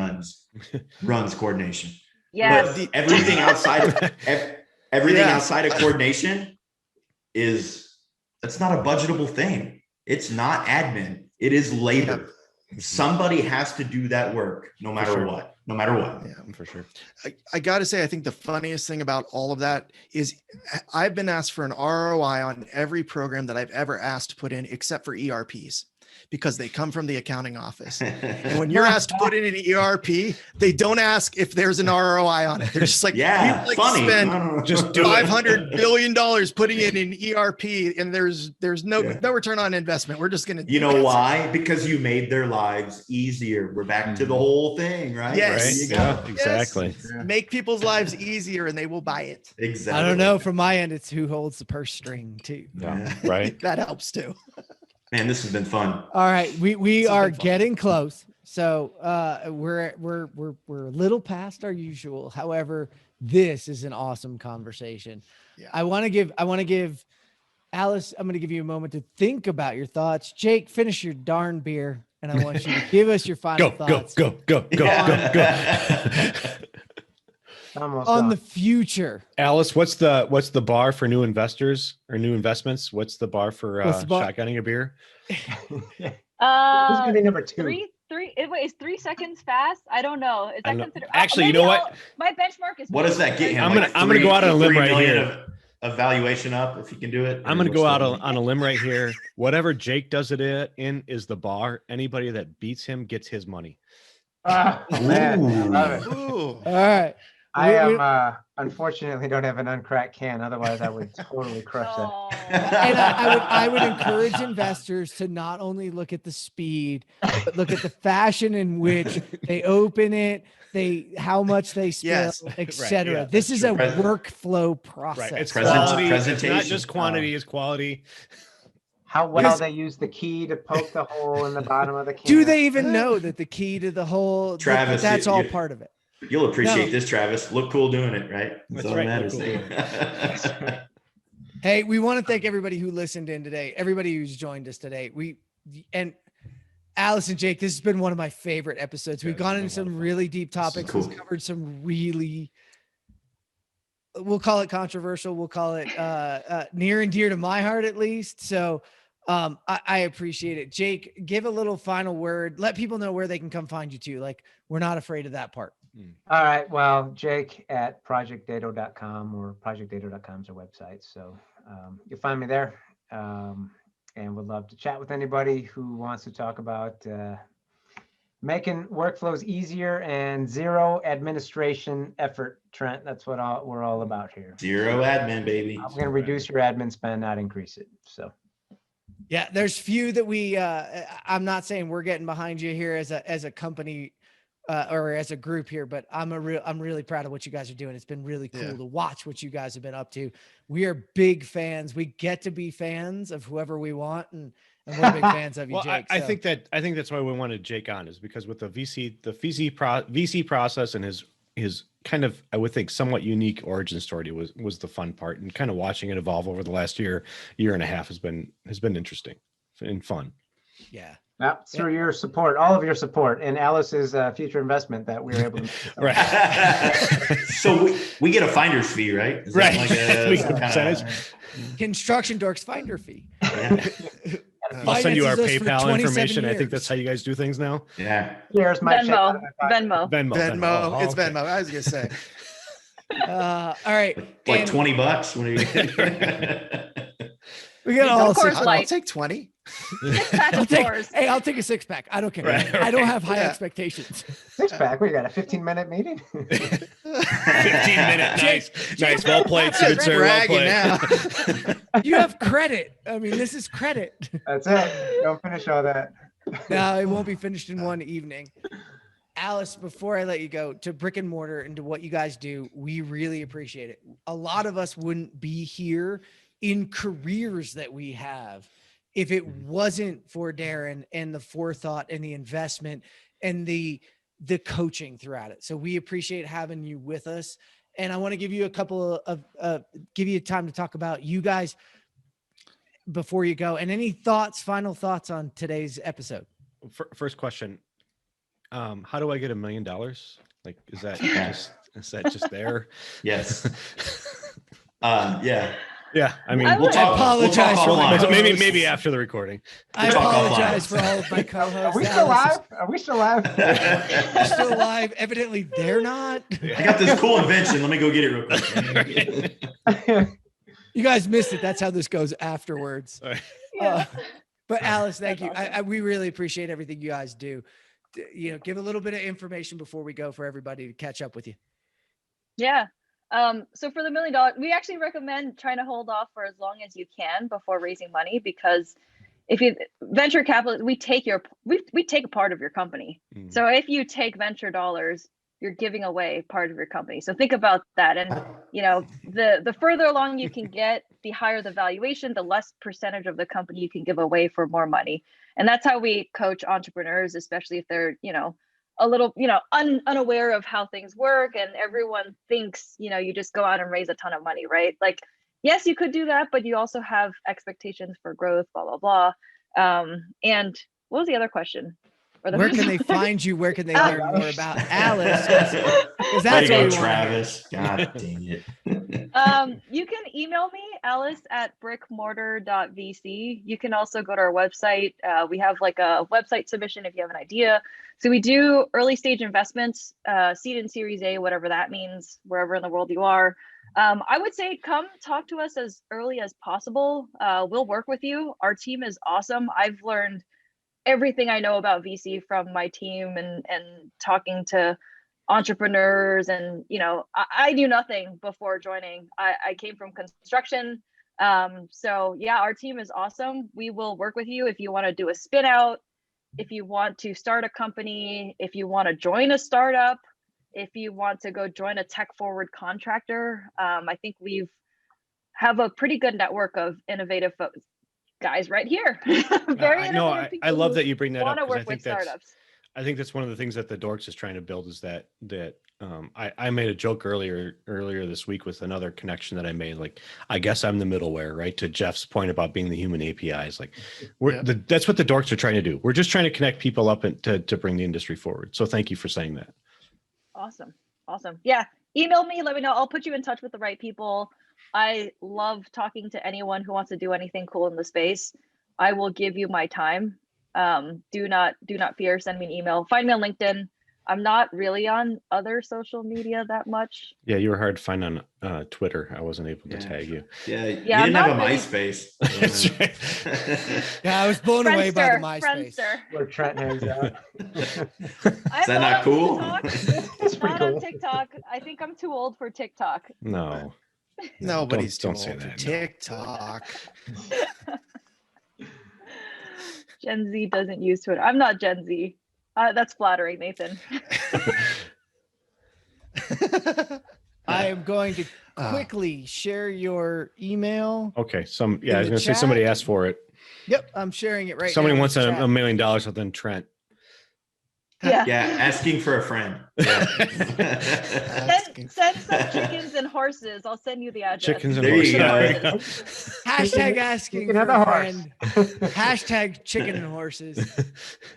runs coordination. Yes. But everything outside of coordination that's not a budgetable thing. It's not admin. It is labor. Somebody has to do that work no matter what. Yeah, for sure. I got to say, I think the funniest thing about all of that is I've been asked for an ROI on every program that I've ever asked to put in, except for ERPs, because they come from the accounting office. And when you're asked to put in an ERP, they don't ask if there's an ROI on it. They're just like, yeah, we'd like funny. to spend Just do $500 billion putting in an ERP, and there's no return on investment. We're just going to, you know why? Because you made their lives easier. We're back to the whole thing, right? Yes. Right? Yeah, exactly. Make people's lives easier and they will buy it. Exactly. I don't know. From my end, it's who holds the purse string too. Yeah, right. That helps too. Man, this has been fun. All right, we are getting close. So we're a little past our usual. However, this is an awesome conversation. Yeah. I want to give Alice, I'm going to give you a moment to think about your thoughts. Jake, finish your darn beer, and I want you to give us your final thoughts. Go. On the future. Alice, what's the bar for new investors or new investments? What's the bar for shotgunning a beer? Who's gonna be number 2? Is 3 seconds fast? I don't know. Is that considered? Actually, you know what? My benchmark is. What does that get him? I'm gonna go out on a limb right here. Evaluation up if you can do it. I'm going to go out on a limb right here. Whatever Jake does it in is the bar. Anybody that beats him gets his money. Oh, man, I love it. Ooh. All right. I am unfortunately don't have an uncracked can. Otherwise, I would totally crush that. And I would encourage investors to not only look at the speed, but look at the fashion in which they open it, how much they spill, etc. Right, yeah, this is a workflow process. Right. It's quality. Presentation. It's not just quantity, it's quality. How well they use the key to poke the hole in the bottom of the can. Do they even know that the key to the hole, Travis, that's all part of it? You'll appreciate this, Travis. Look cool doing it, right? That's right. Cool. Hey, we want to thank everybody who listened in today, everybody who's joined us today. And Alice and Jake, this has been one of my favorite episodes. We've gone into some really deep topics. We've covered some really, we'll call it controversial. We'll call it near and dear to my heart, at least. So I appreciate it. Jake, give a little final word. Let people know where they can come find you too. Like, we're not afraid of that part. All right. Well, Jake at projectdado.com, or projectdado.com is our website. So you'll find me there. And would love to chat with anybody who wants to talk about making workflows easier and zero administration effort. Trent, that's what we're all about here. Zero admin, baby. I'm going to reduce your admin spend, not increase it. So. Yeah, there's few that I'm not saying we're getting behind you here as a company or as a group here, but I'm really proud of what you guys are doing. It's been really cool to watch what you guys have been up to. We are big fans. We get to be fans of whoever we want, and we're big fans of you, Well, Jake. I think that's why we wanted Jake on, is because with the VC process and his kind of, I would think, somewhat unique origin story was the fun part, and kind of watching it evolve over the last year and a half has been interesting and fun. Yeah. Through your support, all of your support, and Alice's future investment that we were able to. Right. So we get a finder's fee, right? Is that Right. We get a percentage. Construction Dorks finder fee. Yeah. I'll send you our Finances us for PayPal 27 information. I think years. that's how you guys do things now. Yeah. Here's my check out of my pocket. Venmo. Oh, It's okay. Venmo. I was gonna say. All right. Like And $20. What do you we got all Of course, six. I'll Light. take 20. 6-pack I'll of take, course. hey, I'll take a 6-pack. I don't care. Right, I don't have high Yeah. expectations. 6-pack. We got a 15-minute meeting. 15-minute. Nice. Well played, good sir. Well Bragging played. now. You have credit. I mean, this is credit. That's it. Don't finish all that. No, it won't be finished in one evening. Alice, before I let you go, to Brick and Mortar and to what you guys do, we really appreciate it. A lot of us wouldn't be here in careers that we have if it wasn't for Darren and the forethought and the investment and the coaching throughout it. So we appreciate having you with us. And I want to give you a couple of give you time to talk about you guys before you go. And any final thoughts on today's episode? First question. How do I get $1 million? Like, is that just there? Yes. Yeah. Yeah. I mean, I apologize for offline. maybe after the recording. I talk apologize offline. for all of my co-hosts. Are we still live? Are we still live? We're still live. Evidently, they're not. I got this cool invention. Let me go get it real quick. You guys missed it. That's how this goes afterwards. Yeah. But Alice, thank you. That's awesome. We really appreciate everything you guys do. Give a little bit of information before we go for everybody to catch up with you. Yeah. So for the $1 million, we actually recommend trying to hold off for as long as you can before raising money, because if you venture capital, we take a part of your company. Mm. So if you take venture dollars, you're giving away part of your company. So think about that. And the further along you can get, the higher the valuation, the less percentage of the company you can give away for more money. And that's how we coach entrepreneurs, especially if they're, a little, unaware of how things work. And everyone thinks, you just go out and raise a ton of money, right? Like, yes, you could do that, but you also have expectations for growth, blah, blah, blah. And what was the other question? Where can they find you? Where can they learn more about Alice? Because that's There you what go, we want. Travis. God dang it. You can email me, alice@brickmortar.vc. You can also go to our website. We have like a website submission if you have an idea. So we do early stage investments, seed and series A, whatever that means, wherever in the world you are. I would say come talk to us as early as possible. We'll work with you. Our team is awesome. I've learned everything I know about VC from my team and talking to entrepreneurs. And, I knew nothing before joining. I came from construction. So yeah, our team is awesome. We will work with you if you want to do a spin out, if you want to start a company, if you want to join a startup, if you want to go join a tech forward contractor. I think have a pretty good network of innovative folks. Guys right here. I love that you bring that up, want to because work with startups. I think that's one of the things that the Dorks is trying to build, is that I made a joke earlier this week with another connection that I made. Like, I guess I'm the middleware, right? To Jeff's point about being the human APIs. Like, that's what the Dorks are trying to do. We're just trying to connect people up and to bring the industry forward. So thank you for saying that. Awesome. Yeah. Email me, let me know. I'll put you in touch with the right people. I love talking to anyone who wants to do anything cool in the space. I will give you my time. Do not fear. Send me an email. Find me on LinkedIn. I'm not really on other social media that much. Yeah, you were hard to find on Twitter. I wasn't able to tag you. Yeah, you Yeah, didn't I'm have a not really- MySpace. That's right. Yeah, I was blown away by the MySpace. Friendster. Where Trent hangs out. I'm Is that not cool? on TikTok. It's pretty Not on cool. TikTok. I think I'm too old for TikTok. No. Nobody's Don't too say old for that, no. TikTok. Gen Z doesn't use Twitter. I'm not Gen Z. That's flattering, Nathan. I am going to quickly share your email. Okay. I was In going the to say somebody chat? asked for it. Yep, I'm sharing it right Somebody now. wants in the $1 chat. million than Trent. Yeah. Yeah, asking for a friend. Yeah. Send some chickens and horses. I'll send you the address. Chickens and There you horses. go. Hashtag asking You for can have a a horse. friend. Hashtag chicken and horses.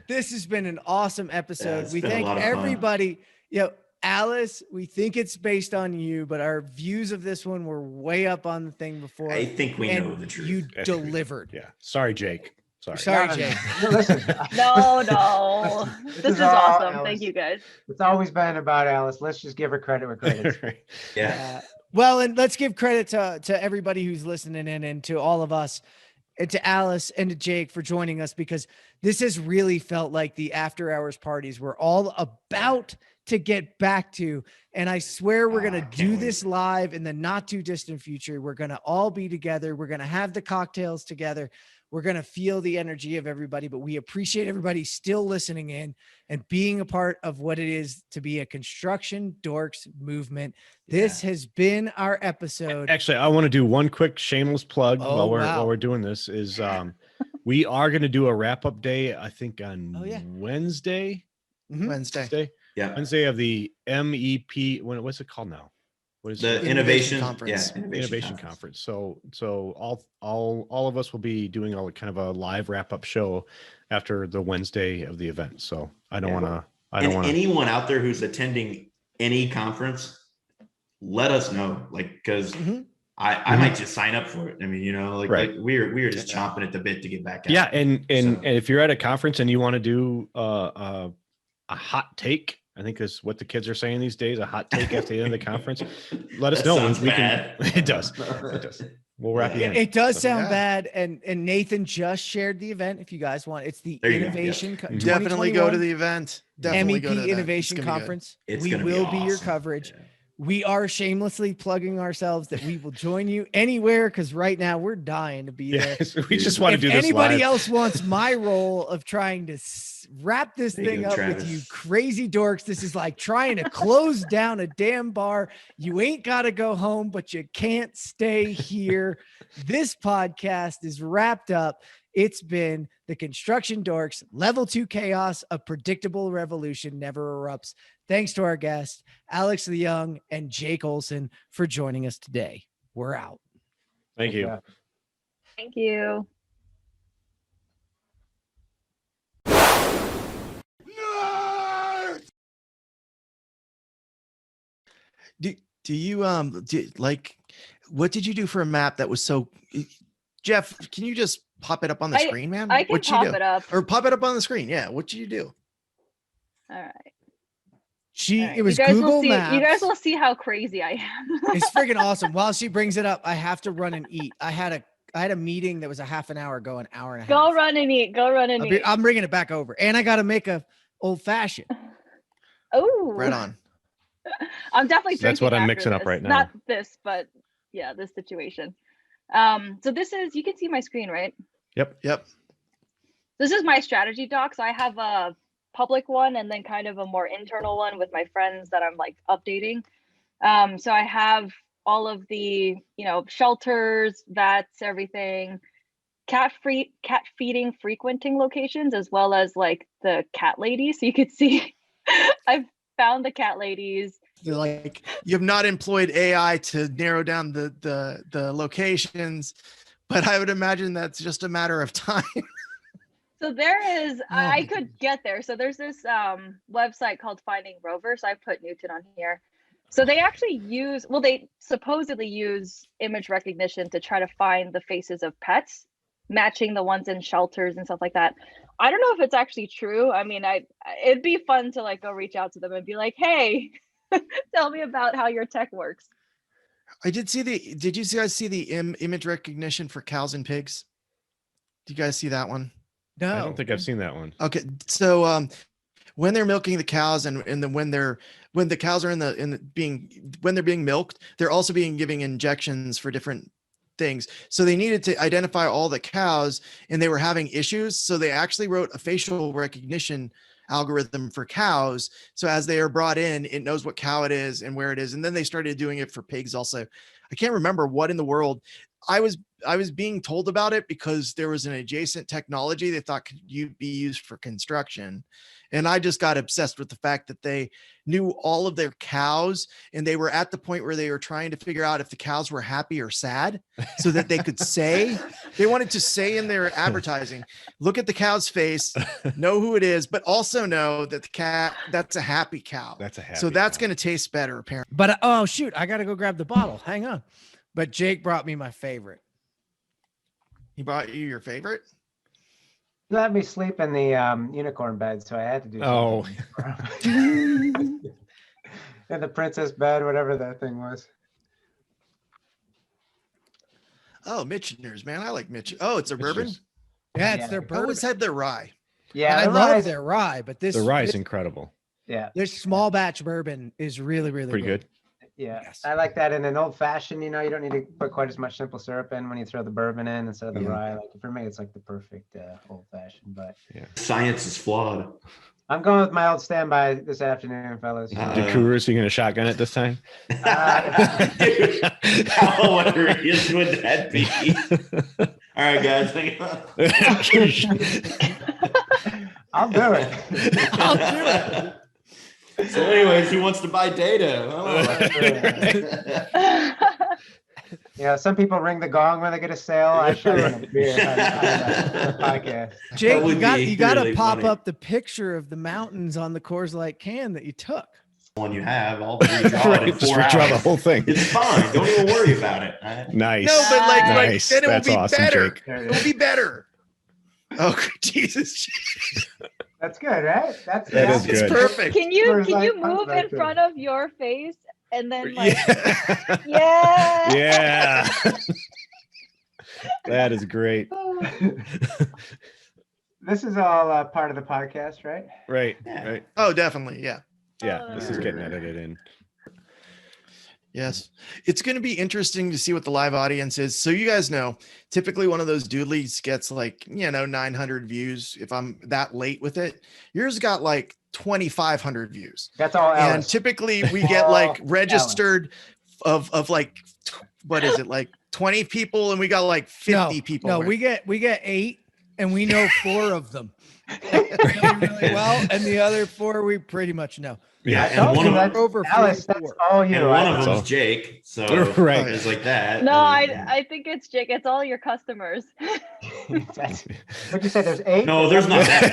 This has been an awesome episode. it's we been a thank lot of fun. everybody. Alice, we think it's based on you, but our views of this one were way up on the thing before. I think we and know the truth. you delivered. Yeah. Sorry, Jake. Sorry. Sorry, No, Jake. no, Listen, No. This This is is all awesome. Alice. Thank you guys. it's always been about Alice. Let's just give her credit where credit's due. Yeah. Well, and let's give credit to everybody who's listening in, and to all of us, and to Alice and to Jake for joining us, because this has really felt like the after hours parties were all about to get back to. And I swear we're going to can't do wait. this live in the not too distant future. We're going to all be together. We're going to have the cocktails together. We're going to feel the energy of everybody, but we appreciate everybody still listening in and being a part of what it is to be a construction dorks movement. This has been our episode. Actually, I want to do one quick shameless plug Oh, while we're doing this is we are going to do a wrap-up day, I think on Wednesday. Wednesday. Yeah. Wednesday of the MEP. What's it called now? What is The it? innovation Conference. Yeah, Innovation Conference. So all of us will be doing a kind of a live wrap-up show after the Wednesday of the event. So I don't want to. Anyone out there who's attending any conference, let us know. Like, because I might just sign up for it. I mean, like we're just chomping at the bit to get back out. Yeah, and if you're at a conference and you want to do a hot take, I think is what the kids are saying these days, a hot take after the end of the conference, let us That know. sounds We bad. can. It does. It does. We'll wrap you in. It does sound bad. And Nathan just shared the event. If you guys want, it's the There you go. Innovation. Yeah. Definitely go to the event. Definitely MEP go to the event. Innovation It's gonna be good. Conference. It's We gonna will be your awesome. coverage. Yeah. We are shamelessly plugging ourselves that we will join you anywhere because right now we're dying to be there. Yes, we just want to If do this anybody live. else wants my role of trying to wrap this There you thing go, up Travis. with you crazy dorks, this is like trying to close down a damn bar. You ain't got to go home, but you can't stay here. This podcast is wrapped up. It's been the Construction Dorks, Level 2 Chaos, a predictable revolution never erupts. Thanks to our guests, Alex Leung and Jake Olsen, for joining us today. We're out. Thank you. Thank you. Do you like, what did you do for a map that was so, Jeff, can you just pop it up on the screen, man? I can What'd you pop do? it up. Or pop it up on the screen. Yeah. What did you do? All right. She All right. it was you guys Google will see, Maps. You guys will see how crazy I am. It's freaking awesome. While she brings it up, I have to run and eat. I had a meeting that was a half an hour ago, an hour and a half. Go run and eat. Go run and eat. I'm bringing it back over, and I got to make a old fashioned. Oh, Right on. I'm definitely. That's what drinking I'm after mixing up this. right now. Not this, but yeah, this situation. So this is, you can see my screen, right? Yep. This is my strategy doc. So I have a public one and then kind of a more internal one with my friends that I'm like updating. So I have all of the, shelters, vets, everything, cat feeding frequenting locations, as well as like the cat ladies. So you could see I've found the cat ladies. They're like, you have not employed AI to narrow down the locations, but I would imagine that's just a matter of time. So there is, Oh I my could get there. So there's this website called Finding Rover. So I put Newton on here. So they actually use, well, they supposedly use image recognition to try to find the faces of pets, matching the ones in shelters and stuff like that. I don't know if it's actually true. I mean, it'd be fun to like go reach out to them and be like, hey, tell me about how your tech works. Did you guys see the image recognition for cows and pigs? Do you guys see that one? No, I don't think I've seen that one. Okay. So, when they're milking the cows and then when the cows are when they're being milked, they're also giving injections for different things. So they needed to identify all the cows and they were having issues. So they actually wrote a facial recognition algorithm for cows. So as they are brought in, it knows what cow it is and where it is. And then they started doing it for pigs also. I can't remember what in the world. I was being told about it because there was an adjacent technology they thought could be used for construction. And I just got obsessed with the fact that they knew all of their cows and they were at the point where they were trying to figure out if the cows were happy or sad so that they could they wanted to say in their advertising, look at the cow's face, know who it is, but also know that the cat, that's a happy cow. That's a happy So that's cow. going to taste better apparently. but oh shoot, I got to go grab the bottle. Hang on. But Jake brought me my favorite. He brought you your favorite? Let me sleep in the unicorn bed, so I had to do Oh. something. In the princess bed, whatever that thing was. Oh, Michener's, man. I like Michener. Oh, it's a bourbon. Yeah, it's Yeah. their I bourbon. always had the rye. Yeah, I the love rye's- their rye, but this The rye is this- incredible. Yeah. This small batch bourbon is really, really Pretty good. Yeah, Yes. I like that in an old fashioned. You know, you don't need to put quite as much simple syrup in when you throw the bourbon in instead of the rye. Like for me, it's like the perfect old fashioned. But Science is flawed. I'm going with my old standby this afternoon, fellas. The Coors, you gonna shotgun it this time? Dude, how hilarious would that be? All right, guys. I'll do it. I'll do it. So, anyways, who wants to buy data? You know, some people ring the gong when they get a sale. I should have a beer on the podcast. Jake, would you got to really pop funny. up the picture of the mountains on the Coors Light can that you took. One you have, I'll redraw it in Just 4 redraw the hours. whole thing. It's fine. Don't even worry about it. Nice. No, but like Nice. then it will That's be awesome, better. Jake. There it It will is. be better. Oh Jesus, That's good, right? That yeah. is it's good. perfect. Can you Coors Light, move Light in beer. front of your face and then like Yeah. yeah. Yeah. That is great. This is all part of the podcast, right? Right. Yeah. Right. Oh, definitely. Yeah. Yeah. This is getting edited in. Yes. It's going to be interesting to see what the live audience is. So you guys know, typically one of those doodlies gets like, 900 views if I'm that late with it. Yours got like 2,500 views. That's all And Alice. typically we get like All registered of like, what is it? Like 20 people and we got like 50 people. No, we get 8 and we know 4 of them really well, and the other 4 we pretty much know. Yeah. And one of that's, over Alice, 44. that's all you. And one of I- them's Jake. So Right. it's like that. No, And- I think it's Jake. It's all your customers. That's- What'd you say? There's 8? No, there's not that.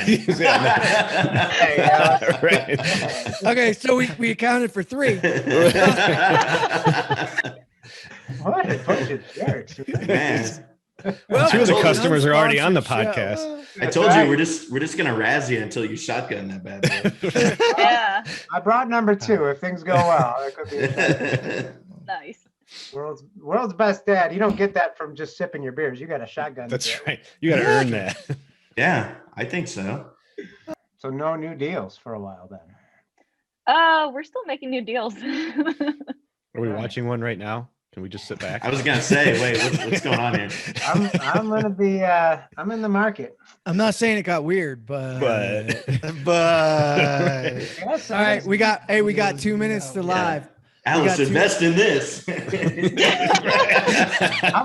Hey, Alice. Right. Okay, so we accounted for 3. What a bunch of jerks. Man, Well, 2 of the told you, customers are already on the unsponsored show. podcast. I told you we're just gonna razz you until you shotgun that bad boy. Yeah. I brought number 2. If things go well, that could be Nice. world's best dad. You don't get that from just sipping your beers. You got a shotgun. That's to do it. right. You got to earn that. Yeah, I think so. So no new deals for a while then. We're still making new deals. Are we watching one right now? Can we just sit back? I was gonna say, wait, what's going on here? I'm gonna be I'm in the market. I'm not saying it got weird, but But Yes, all right, we got 2 minutes to live. Alice, got invest in this. how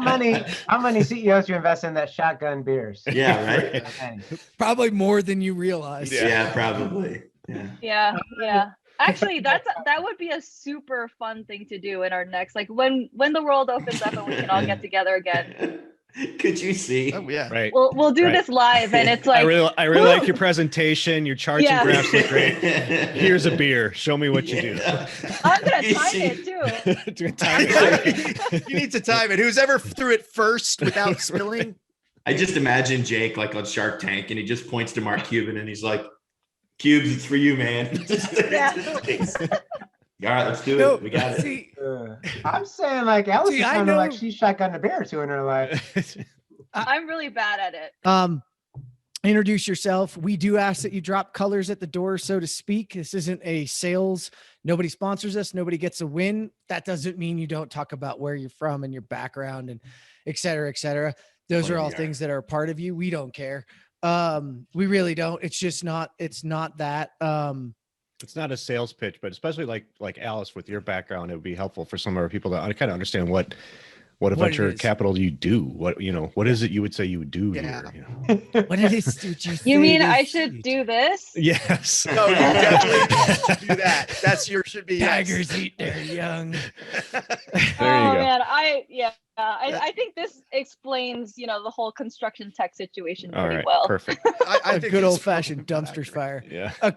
many CEOs do you invest in that shotgun beers? Yeah, right. Any. Probably more than you realize. Yeah, probably. Yeah. Yeah. Actually, that would be a super fun thing to do in our next, like when the world opens up and we can all get together again. Could you see? oh yeah. Right. We'll do Right. this live, and it's like I really like your presentation. Your charts Yeah. and graphs look great. Here's a beer. Show me what you do. I'm gonna You time see- it too. Do a time it. You need to time it. Who's ever threw it first without spilling? I just imagine Jake like on Shark Tank, and he just points to Mark Cuban, and he's like, "Cubes, it's for you, man." Yeah. All right, let's do No, it. We got it. see, I'm saying like Alice See, is I sounding like know- she's shotgunned a beer or 2 in her life. I'm really bad at it. introduce yourself. We do ask that you drop colors at the door, so to speak. This isn't a sales. Nobody sponsors us. Nobody gets a win. That doesn't mean you don't talk about where you're from and your background and et cetera, et cetera. Those are all things that are a part of you. We don't care. We really don't. It's just not, it's not that. It's not a sales pitch, but especially like Alice, with your background, it would be helpful for some of our people to kind of understand what a What it venture is. capital you do. What is it you would say you would do Yeah. here? You know? What it is, what You say mean it I is, should you do this? Yes. No, you definitely do that. That's your should be yes. Tigers eat their young. There you Oh go. man, I think this explains, the whole construction tech situation All pretty right. well. Perfect. I A think good it's old fashioned probably dumpster fire. Yeah. A